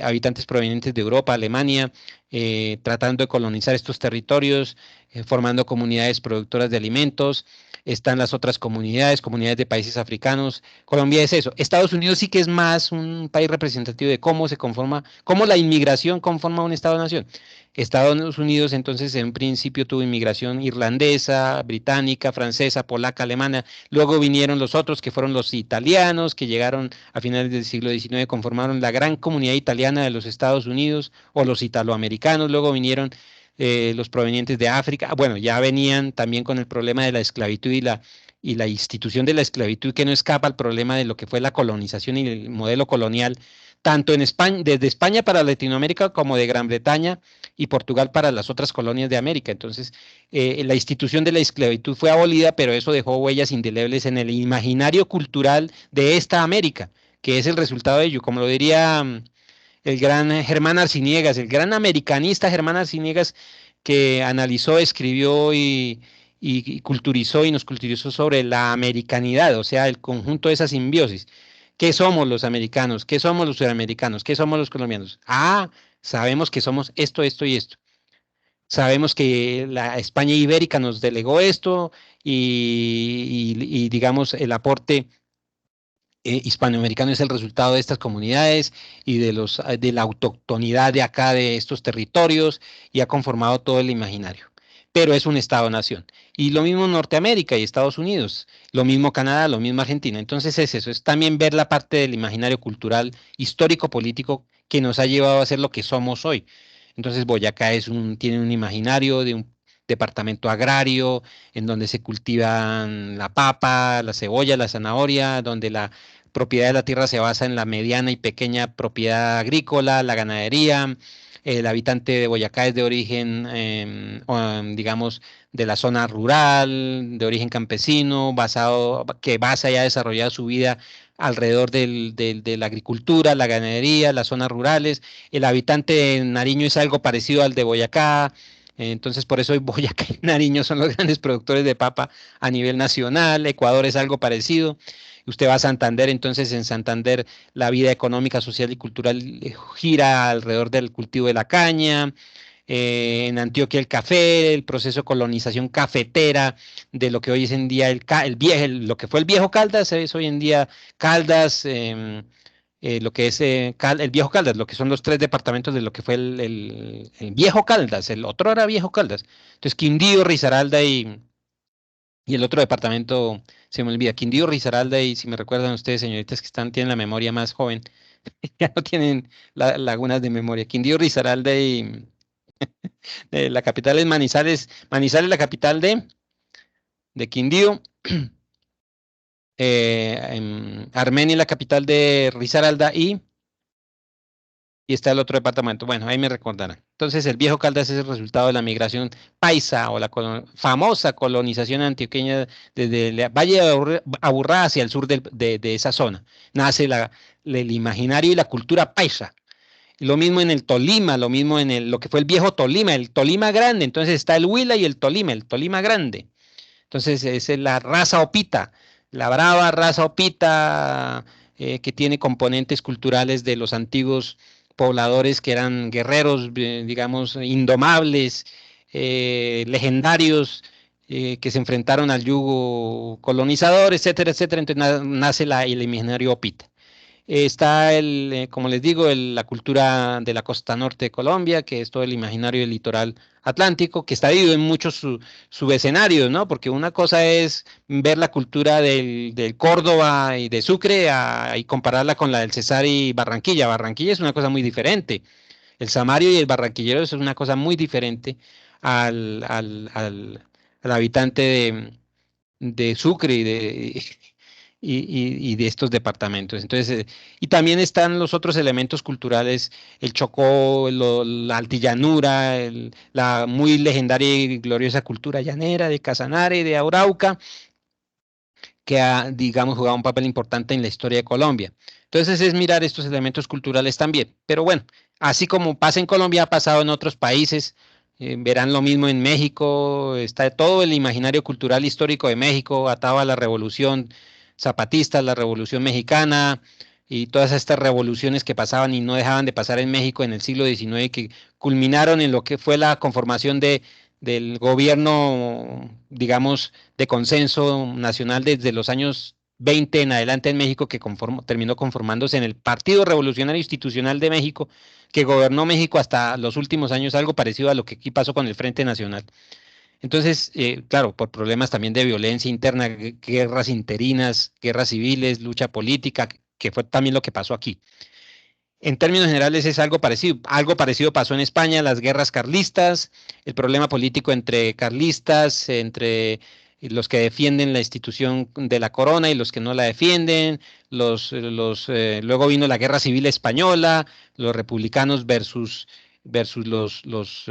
habitantes provenientes de Europa, Alemania, tratando de colonizar estos territorios, formando comunidades productoras de alimentos. Están las otras comunidades de países africanos. Colombia es eso. Estados Unidos sí que es más un país representativo de cómo se conforma, cómo la inmigración conforma un Estado-nación. Estados Unidos entonces en principio tuvo inmigración irlandesa, británica, francesa, polaca, alemana. Luego vinieron los otros que fueron los italianos que llegaron a finales del siglo XIX, conformaron la gran comunidad italiana de los Estados Unidos o los italoamericanos. Luego vinieron los provenientes de África. Bueno, ya venían también con el problema de la esclavitud y la institución de la esclavitud que no escapa al problema de lo que fue la colonización y el modelo colonial, tanto en España, desde España para Latinoamérica como de Gran Bretaña y Portugal para las otras colonias de América. Entonces, la institución de la esclavitud fue abolida, pero eso dejó huellas indelebles en el imaginario cultural de esta América, que es el resultado de ello, como lo diría el gran Germán Arciniegas, el gran americanista Germán Arciniegas, que analizó, escribió y culturizó y nos culturizó sobre la americanidad, o sea, el conjunto de esa simbiosis. ¿Qué somos los americanos? ¿Qué somos los sudamericanos? ¿Qué somos los colombianos? Ah, sabemos que somos esto, esto y esto. Sabemos que la España ibérica nos delegó esto y digamos, el aporte hispanoamericano es el resultado de estas comunidades y de la autoctonidad de acá, de estos territorios, y ha conformado todo el imaginario. Pero es un Estado-nación. Y lo mismo Norteamérica y Estados Unidos, lo mismo Canadá, lo mismo Argentina. Entonces es eso, es también ver la parte del imaginario cultural, histórico-político que nos ha llevado a ser lo que somos hoy. Entonces Boyacá tiene un imaginario de un departamento agrario, en donde se cultivan la papa, la cebolla, la zanahoria, donde la propiedad de la tierra se basa en la mediana y pequeña propiedad agrícola, la ganadería. El habitante de Boyacá es de origen, digamos, de la zona rural, de origen campesino, que basa y ha desarrollado su vida alrededor de la agricultura, la ganadería, las zonas rurales. El habitante de Nariño es algo parecido al de Boyacá. Entonces, por eso Boyacá y Nariño son los grandes productores de papa a nivel nacional. Ecuador es algo parecido. Usted va a Santander, entonces en Santander la vida económica, social y cultural gira alrededor del cultivo de la caña. En Antioquia el café, el proceso de colonización cafetera de lo que hoy es en día lo que fue el viejo Caldas, es hoy en día Caldas, lo que es el viejo Caldas, lo que son los 3 departamentos de lo que fue el viejo Caldas, el otro era viejo Caldas. Entonces Quindío, Risaralda y el otro departamento se me olvida, Quindío, Risaralda y si me recuerdan ustedes, señoritas que tienen la memoria más joven, ya no tienen lagunas de memoria. Quindío, Risaralda y la capital es Manizales. Manizales es la capital de Quindío. Armenia es la capital de Risaralda y está el otro departamento. Bueno, ahí me recordarán. Entonces, el viejo Caldas es el resultado de la migración paisa o la famosa colonización antioqueña desde el Valle de Aburrá hacia el sur de esa zona. Nace el imaginario y la cultura paisa. Lo mismo en el Tolima, lo mismo en lo que fue el viejo Tolima, el Tolima grande. Entonces está el Huila y el Tolima grande. Entonces, esa es la raza Opita, la brava raza Opita, que tiene componentes culturales de los antiguos pobladores que eran guerreros, digamos, indomables, legendarios, que se enfrentaron al yugo colonizador, etcétera, etcétera. Entonces nace el imaginario Opita. Está como les digo, la cultura de la costa norte de Colombia, que es todo el imaginario del litoral atlántico, que está dividido en muchos subescenarios, ¿no? Porque una cosa es ver la cultura del Córdoba y de Sucre y compararla con la del Cesar y Barranquilla. Barranquilla es una cosa muy diferente. El samario y el barranquillero es una cosa muy diferente al habitante de Sucre y de estos departamentos. Entonces, y también están los otros elementos culturales, el Chocó, la altillanura, la muy legendaria y gloriosa cultura llanera de Casanare, de Arauca, que ha, digamos, jugado un papel importante en la historia de Colombia. Entonces es mirar estos elementos culturales también. Pero bueno, así como pasa en Colombia, ha pasado en otros países. Verán lo mismo en México, está todo el imaginario cultural histórico de México atado a la revolución zapatista, la revolución mexicana y todas estas revoluciones que pasaban y no dejaban de pasar en México en el siglo XIX, que culminaron en lo que fue la conformación del gobierno, digamos, de consenso nacional desde los años 20 en adelante en México, que terminó conformándose en el Partido Revolucionario Institucional de México, que gobernó México hasta los últimos años, algo parecido a lo que aquí pasó con el Frente Nacional. Entonces, claro, por problemas también de violencia interna, guerras interinas, guerras civiles, lucha política, que fue también lo que pasó aquí. En términos generales es algo parecido. Algo parecido pasó en España, las guerras carlistas, el problema político entre carlistas, entre los que defienden la institución de la corona y los que no la defienden, luego vino la guerra civil española, los republicanos versus los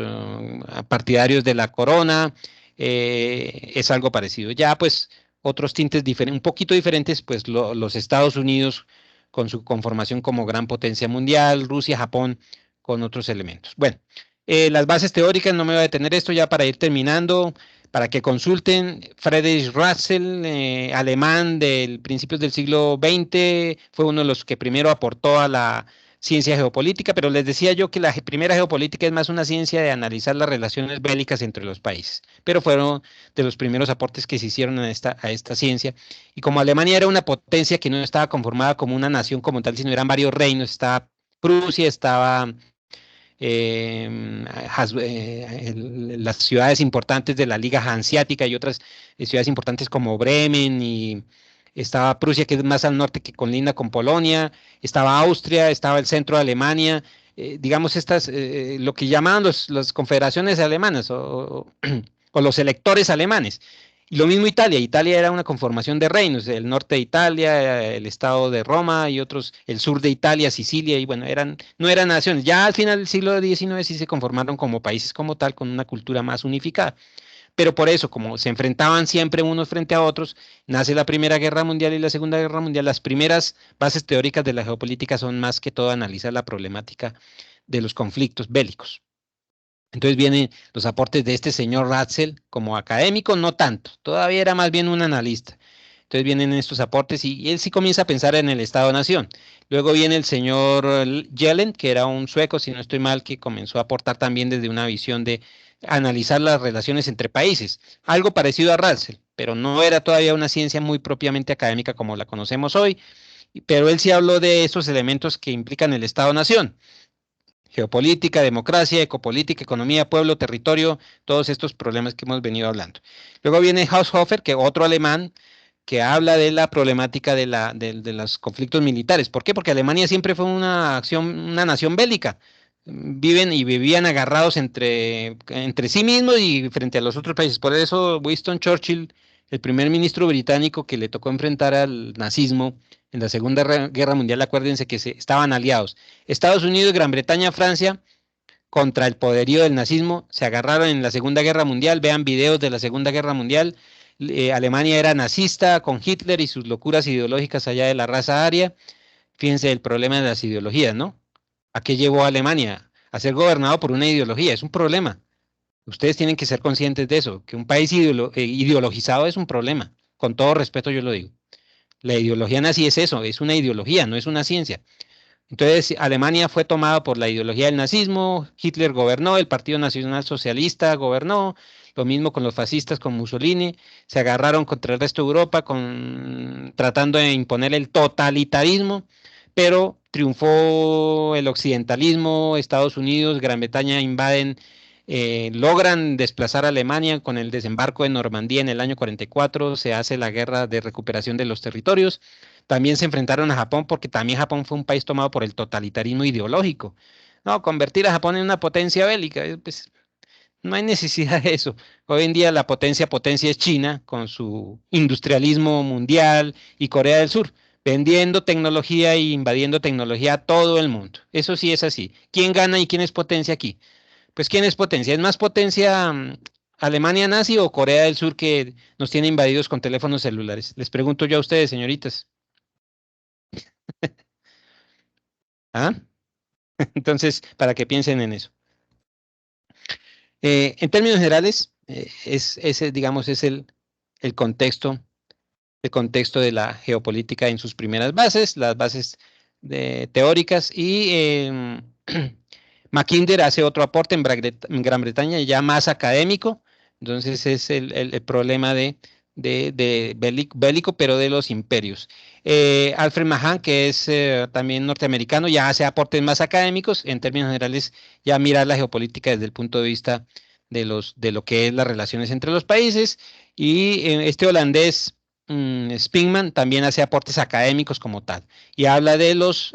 partidarios de la corona, es algo parecido. Ya pues otros tintes un poquito diferentes, pues los Estados Unidos con su conformación como gran potencia mundial, Rusia, Japón, con otros elementos. Bueno, las bases teóricas, no me voy a detener esto ya para ir terminando, para que consulten. Friedrich Russell, alemán del principios del siglo XX, fue uno de los que primero aportó a la ciencia geopolítica, pero les decía yo que la primera geopolítica es más una ciencia de analizar las relaciones bélicas entre los países, pero fueron de los primeros aportes que se hicieron a esta ciencia. Y como Alemania era una potencia que no estaba conformada como una nación como tal, sino eran varios reinos, estaba Prusia, estaba las ciudades importantes de la Liga Hanseática y otras ciudades importantes como Bremen, y estaba Prusia, que es más al norte, que colinda con Polonia, estaba Austria, estaba el centro de Alemania, digamos lo que llamaban las confederaciones alemanas o los electores alemanes. Y lo mismo Italia. Italia era una conformación de reinos, el norte de Italia, el estado de Roma y otros, el sur de Italia, Sicilia, y bueno, no eran naciones. Ya al final del siglo XIX sí se conformaron como países como tal, con una cultura más unificada. Pero por eso, como se enfrentaban siempre unos frente a otros, nace la Primera Guerra Mundial y la Segunda Guerra Mundial. Las primeras bases teóricas de la geopolítica son más que todo analizar la problemática de los conflictos bélicos. Entonces vienen los aportes de este señor Ratzel como académico, no tanto, todavía era más bien un analista. Entonces vienen estos aportes y él sí comienza a pensar en el Estado-Nación. Luego viene el señor Yellen, que era un sueco, si no estoy mal, que comenzó a aportar también desde una visión de analizar las relaciones entre países, algo parecido a Ratzel, pero no era todavía una ciencia muy propiamente académica como la conocemos hoy, pero él sí habló de estos elementos que implican el Estado-Nación. Geopolítica, democracia, ecopolítica, economía, pueblo, territorio, todos estos problemas que hemos venido hablando. Luego viene Haushofer, que otro alemán, que habla de la problemática de los conflictos militares. ¿Por qué? Porque Alemania siempre fue una nación bélica. Viven y vivían agarrados entre sí mismos y frente a los otros países. Por eso Winston Churchill, el primer ministro británico que le tocó enfrentar al nazismo en la Segunda Guerra Mundial, acuérdense que estaban aliados. Estados Unidos, Gran Bretaña, Francia, contra el poderío del nazismo, se agarraron en la Segunda Guerra Mundial, vean videos de la Segunda Guerra Mundial. Alemania era nazista con Hitler y sus locuras ideológicas allá de la raza aria. Fíjense el problema de las ideologías, ¿no? ¿A qué llevó a Alemania? A ser gobernado por una ideología, es un problema. Ustedes tienen que ser conscientes de eso, que un país ideologizado es un problema. Con todo respeto yo lo digo. La ideología nazi es eso, es una ideología, no es una ciencia. Entonces, Alemania fue tomada por la ideología del nazismo, Hitler gobernó, el Partido Nacional Socialista gobernó, lo mismo con los fascistas, con Mussolini, se agarraron contra el resto de Europa tratando de imponer el totalitarismo, pero triunfó el occidentalismo, Estados Unidos, Gran Bretaña invaden, logran desplazar a Alemania con el desembarco de Normandía en el año 44, se hace la guerra de recuperación de los territorios. También se enfrentaron a Japón porque también Japón fue un país tomado por el totalitarismo ideológico. No, convertir a Japón en una potencia bélica, pues no hay necesidad de eso. Hoy en día la potencia es China con su industrialismo mundial y Corea del Sur, vendiendo tecnología e invadiendo tecnología a todo el mundo. Eso sí es así. ¿Quién gana y quién es potencia aquí? Pues ¿quién es potencia? ¿Es más potencia Alemania nazi o Corea del Sur que nos tiene invadidos con teléfonos celulares? Les pregunto yo a ustedes, señoritas. ¿Ah? Entonces, para que piensen en eso. En términos generales, ese, digamos, es el contexto, el contexto de la geopolítica en sus primeras bases, las bases teóricas, y Mackinder hace otro aporte en Gran Bretaña ya más académico, entonces es el problema de bélico, pero de los imperios. Alfred Mahan, que es también norteamericano, ya hace aportes más académicos, en términos generales, ya mira la geopolítica desde el punto de vista de lo que es las relaciones entre los países, y este holandés, Spingman, también hace aportes académicos como tal, y habla de los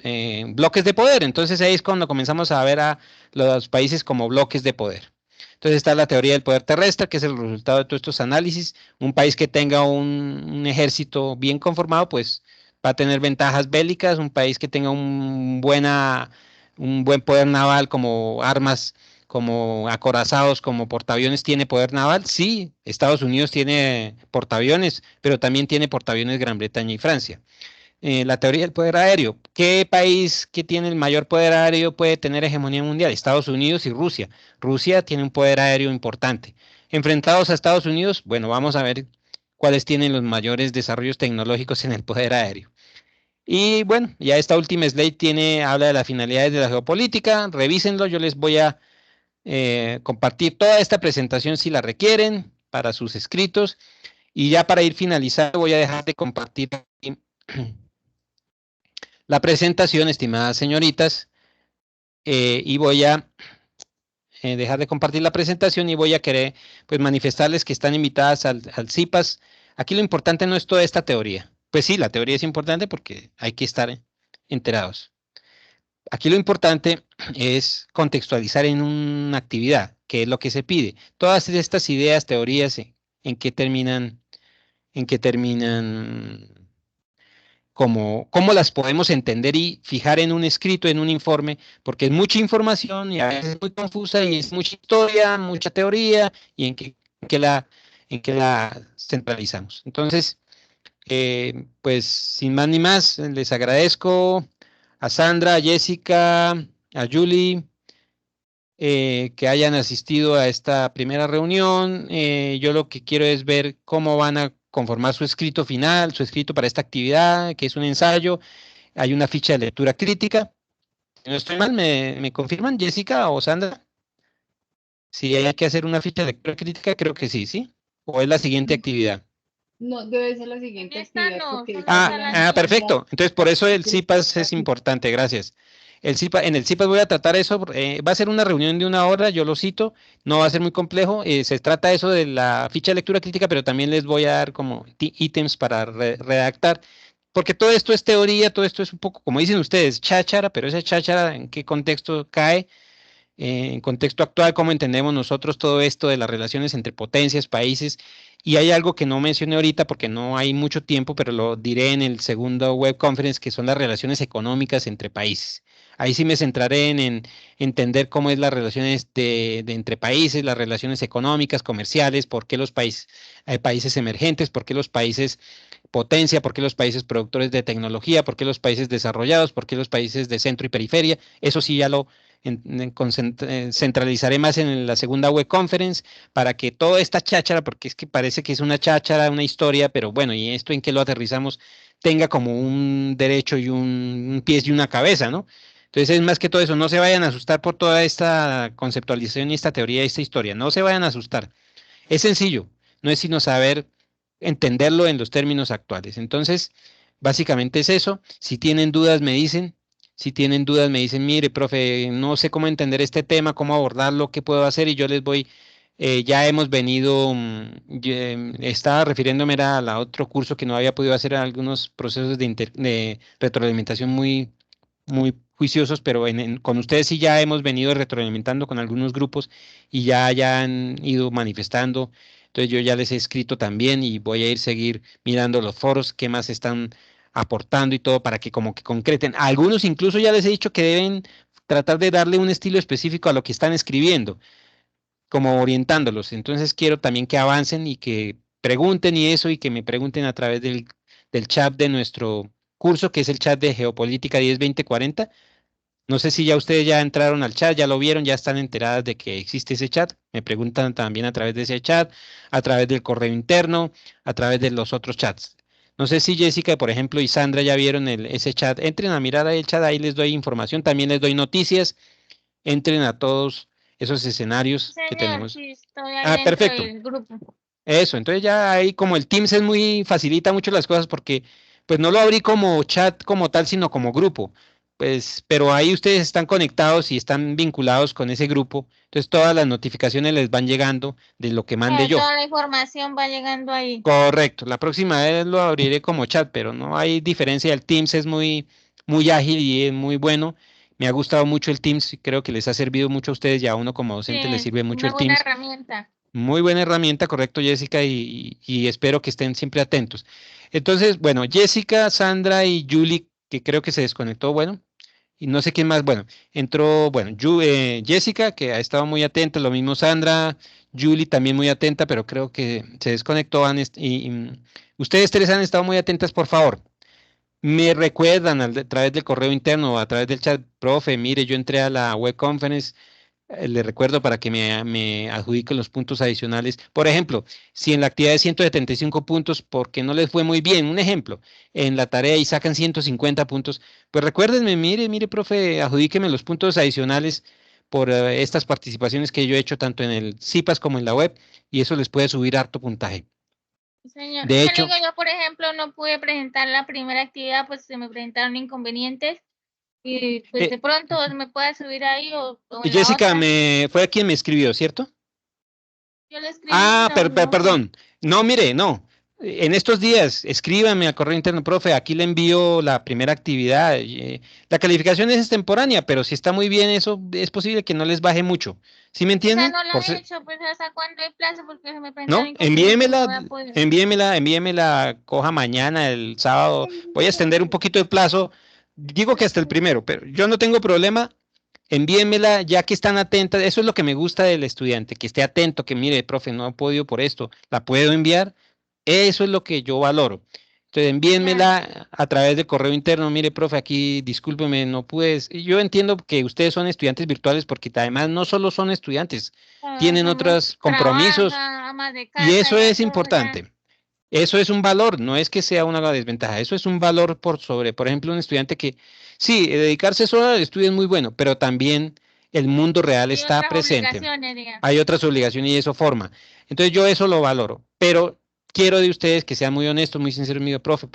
bloques de poder. Entonces ahí es cuando comenzamos a ver a los países como bloques de poder. Entonces está la teoría del poder terrestre, que es el resultado de todos estos análisis. Un país que tenga un ejército bien conformado, pues va a tener ventajas bélicas. Un país que tenga un buen poder naval, como armas, como acorazados, como portaaviones, ¿tiene poder naval? Sí, Estados Unidos tiene portaaviones, pero también tiene portaaviones Gran Bretaña y Francia. La teoría del poder aéreo. ¿Qué país que tiene el mayor poder aéreo puede tener hegemonía mundial? Estados Unidos y Rusia. Rusia tiene un poder aéreo importante. Enfrentados a Estados Unidos, bueno, vamos a ver cuáles tienen los mayores desarrollos tecnológicos en el poder aéreo. Y bueno, ya esta última slide habla de las finalidades de la geopolítica. Revísenlo, yo les voy a compartir toda esta presentación si la requieren para sus escritos. Y ya para ir finalizando, voy a dejar de compartir la presentación, estimadas señoritas, y voy a dejar de compartir la presentación y voy a querer pues manifestarles que están invitadas al CIPAS. Aquí lo importante no es toda esta teoría. Pues sí, la teoría es importante porque hay que estar enterados. Aquí lo importante es contextualizar en una actividad, que es lo que se pide. Todas estas ideas, teorías, ¿en qué terminan en qué terminan, cómo las podemos entender y fijar en un escrito, en un informe, porque es mucha información y a veces es muy confusa y es mucha historia, mucha teoría y en qué la centralizamos. Entonces, pues sin más ni más, les agradezco a Sandra, a Jessica, a Julie, que hayan asistido a esta primera reunión. Yo lo que quiero es ver cómo van a conformar su escrito final, su escrito para esta actividad, que es un ensayo. Hay una ficha de lectura crítica. Si no estoy mal, ¿me confirman, Jessica o Sandra? Si hay que hacer una ficha de lectura crítica, creo que sí, ¿sí? ¿O es la siguiente actividad? No, debe ser la siguiente Esta actividad no, porque solo esta está la solamente Perfecto. Entonces, por eso el como- CIPAS es importante, gracias. En el CIPAS voy a tratar eso, va a ser una reunión de 1 hora, yo lo cito, no va a ser muy complejo, se trata eso de la ficha de lectura crítica, pero también les voy a dar como ítems para redactar, porque todo esto es teoría, todo esto es un poco, como dicen ustedes, cháchara, pero esa cháchara, ¿en qué contexto cae? En contexto actual, cómo entendemos nosotros todo esto de las relaciones entre potencias, países, y hay algo que no mencioné ahorita porque no hay mucho tiempo, pero lo diré en el segundo web conference, que son las relaciones económicas entre países. Ahí sí me centraré en entender cómo es las relaciones de entre países, las relaciones económicas, comerciales, por qué los países, hay países emergentes, por qué los países potencia, por qué los países productores de tecnología, por qué los países desarrollados, por qué los países de centro y periferia. Eso sí ya lo centralizaré más en la segunda web conference para que toda esta cháchara, porque es que parece que es una cháchara, una historia, pero bueno, ¿y esto en qué lo aterrizamos? Tenga como un derecho y un pies y una cabeza, ¿no? Entonces es más que todo eso, no se vayan a asustar por toda esta conceptualización y esta teoría y esta historia, no se vayan a asustar. Es sencillo, no es sino saber entenderlo en los términos actuales. Entonces, básicamente es eso. Si tienen dudas, me dicen. Si tienen dudas, me dicen, mire, profe, no sé cómo entender este tema, cómo abordarlo, qué puedo hacer, y yo les voy, ya hemos venido, estaba refiriéndome era a la otro curso que no había podido hacer algunos procesos de retroalimentación muy juiciosos, pero con ustedes sí ya hemos venido retroalimentando con algunos grupos y ya han ido manifestando. Entonces yo ya les he escrito también y voy a ir seguir mirando los foros, qué más están aportando y todo para que como que concreten. A algunos incluso ya les he dicho que deben tratar de darle un estilo específico a lo que están escribiendo, como orientándolos. Entonces quiero también que avancen y que pregunten y eso y que me pregunten a través del chat de nuestro curso, que es el chat de Geopolítica 10-20-40. No sé si ya ustedes ya entraron al chat, ya lo vieron, ya están enteradas de que existe ese chat. Me preguntan también a través de ese chat, a través del correo interno, a través de los otros chats. No sé si Jessica, por ejemplo, y Sandra ya vieron ese chat. Entren a mirar ahí el chat, ahí les doy información, también les doy noticias. Entren a todos esos escenarios que señor, tenemos. sí, estoy ahí Ah, dentro perfecto. del grupo. Eso, entonces ya ahí como el Teams es facilita mucho las cosas porque pues no lo abrí como chat como tal, sino como grupo. Pues, pero ahí ustedes están conectados y están vinculados con ese grupo. Entonces todas las notificaciones les van llegando de lo que mande yo. Toda la información va llegando ahí. Correcto. La próxima vez lo abriré como chat, pero no hay diferencia. El Teams es muy ágil y es muy bueno. Me ha gustado mucho el Teams y creo que les ha servido mucho a ustedes y a uno como Sí, docente les sirve mucho una el buena Teams. herramienta. Muy buena herramienta, correcto, Jessica, y espero que estén siempre atentos. Entonces, bueno, Jessica, Sandra y Julie, que creo que se desconectó, bueno, y no sé quién más, bueno, entró, bueno, Jessica, que ha estado muy atenta, lo mismo Sandra, Julie también muy atenta, pero creo que se desconectó, ustedes tres han estado muy atentas, por favor. Me recuerdan a través del correo interno o a través del chat, profe, mire, yo entré a la web conference, le recuerdo para que me adjudiquen los puntos adicionales. Por ejemplo, si en la actividad de 175 puntos, porque no les fue muy bien, un ejemplo, en la tarea y sacan 150 puntos, pues recuérdenme, mire, profe, adjudíqueme los puntos adicionales por estas participaciones que yo he hecho tanto en el CIPAS como en la web, y eso les puede subir harto puntaje. Sí, señor. De Yo le hecho, digo, yo, por ejemplo, no pude presentar la primera actividad, pues se me presentaron inconvenientes y pues de pronto me puede subir ahí o en la Jessica otra. fue quien me escribió, ¿cierto? Yo le escribí, Ah, no. perdón. No, mire, no. en estos días, escríbame al correo interno, profe, aquí le envío la primera actividad. La calificación es extemporánea, pero si está muy bien eso, es posible que no les baje mucho. ¿Sí me O sea, entienden? no la Por he ser- hecho, pues hasta cuándo hay plazo, porque se me presentaron ¿No? inconvenientes, no voy a poder. Envíemela, coja mañana, el sábado. Voy a extender un poquito el plazo. Digo que hasta el primero, pero yo no tengo problema. Envíenmela ya que están atentas. Eso es lo que me gusta del estudiante, que esté atento, que mire, profe, no he podido por esto, ¿la puedo enviar? Eso es lo que yo valoro. Entonces, Claro. envíenmela a través de correo interno. Mire, profe, aquí, discúlpeme, no pude. Y yo entiendo que ustedes son estudiantes virtuales porque además no solo son estudiantes, tienen Uno otros compromisos trabaja, ama de y casa eso y a es todo, ya. importante. Eso es un valor, no es que sea una desventaja, eso es un valor por sobre, por ejemplo, un estudiante que, sí, dedicarse solo al estudio es muy bueno, pero también el mundo real Y está otras presente. obligaciones, digamos. Hay otras obligaciones y eso forma. Entonces yo eso lo valoro, pero quiero de ustedes que sean muy honestos, muy sinceros, mi profe,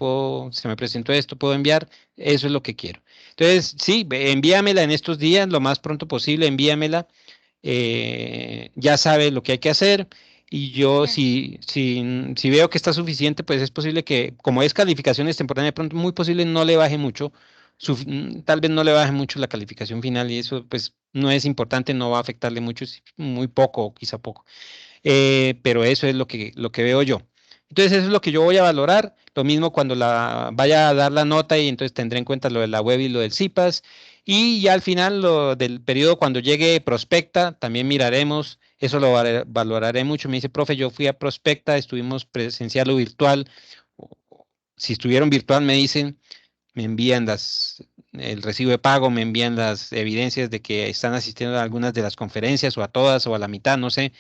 se me presentó esto, puedo enviar, eso es lo que quiero. Entonces, sí, envíamela en estos días, lo más pronto posible, envíamela. Ya sabe lo que hay que hacer y yo Bien. si veo que está suficiente, pues es posible que, como es calificaciones temporáneas, de pronto muy posible no le baje mucho, tal vez no le baje mucho la calificación final y eso pues no es importante, no va a afectarle mucho, muy poco o quizá poco. Pero eso es lo que veo yo. Entonces eso es lo que yo voy a valorar, lo mismo cuando la vaya a dar la nota y entonces tendré en cuenta lo de la web y lo del CIPAS y ya al final lo del periodo cuando llegue Prospecta también miraremos, eso lo valoraré mucho. Me dice, profe, yo fui a Prospecta, estuvimos presencial o virtual. Si estuvieron virtual me dicen, me envían el recibo de pago, me envían las evidencias de que están asistiendo a algunas de las conferencias o a todas o a la mitad, no sé,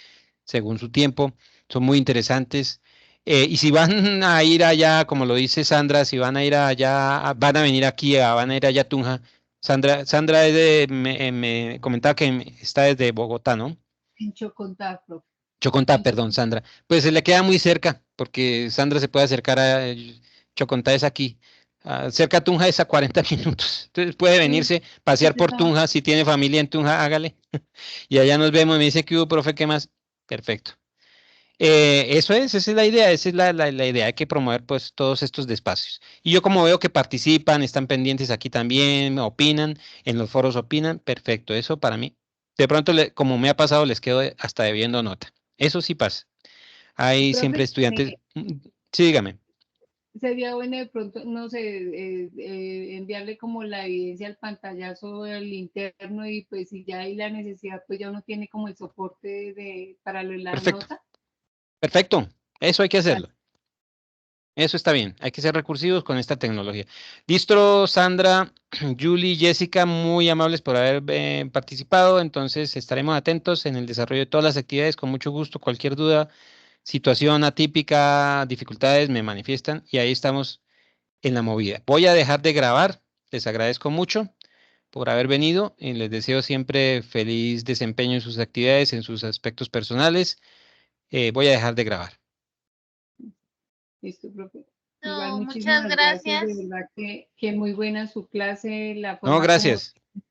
según su tiempo. Son muy interesantes. Y si van a ir allá, como lo dice Sandra, si van a ir allá, van a venir aquí, van a ir allá a Tunja. Sandra me comentaba que está desde Bogotá, ¿no? En Chocontá, profe. Chocontá, En perdón, Chocontá. Sandra. Pues se le queda muy cerca, porque Sandra se puede acercar a Chocontá es aquí. Cerca a Tunja es a 40 minutos. Entonces puede Sí, venirse, pasear pues por estamos Tunja. Si tiene familia en Tunja, hágale. Y allá nos vemos. Me dice que hubo, profe, ¿qué más? Perfecto. Esa es la idea, esa es la idea. Hay que promover pues todos estos espacios. Y yo como veo que participan, están pendientes aquí también, opinan, en los foros opinan, perfecto. Eso para mí. De pronto, como me ha pasado, les quedo hasta debiendo nota. Eso sí pasa. Hay siempre profe, estudiantes. Sí, dígame. sería bueno de pronto, no sé, enviarle como la evidencia al pantallazo del interno y pues si ya hay la necesidad, pues ya uno tiene como el soporte para lo de la Perfecto. nota. Perfecto. Eso hay que Vale. hacerlo. Eso está bien. Hay que ser recursivos con esta tecnología. Listo, Sandra, Julie, Jessica, muy amables por haber participado. Entonces estaremos atentos en el desarrollo de todas las actividades. Con mucho gusto. Cualquier duda, situación atípica, dificultades, me manifiestan y ahí estamos en la movida. Voy a dejar de grabar. Les agradezco mucho por haber venido y les deseo siempre feliz desempeño en sus actividades, en sus aspectos personales. Voy a dejar de grabar. Listo, profe. Igual No, muchas muchísimas gracias, de gracias. verdad que muy buena su clase, la No, forma como gracias. enseña.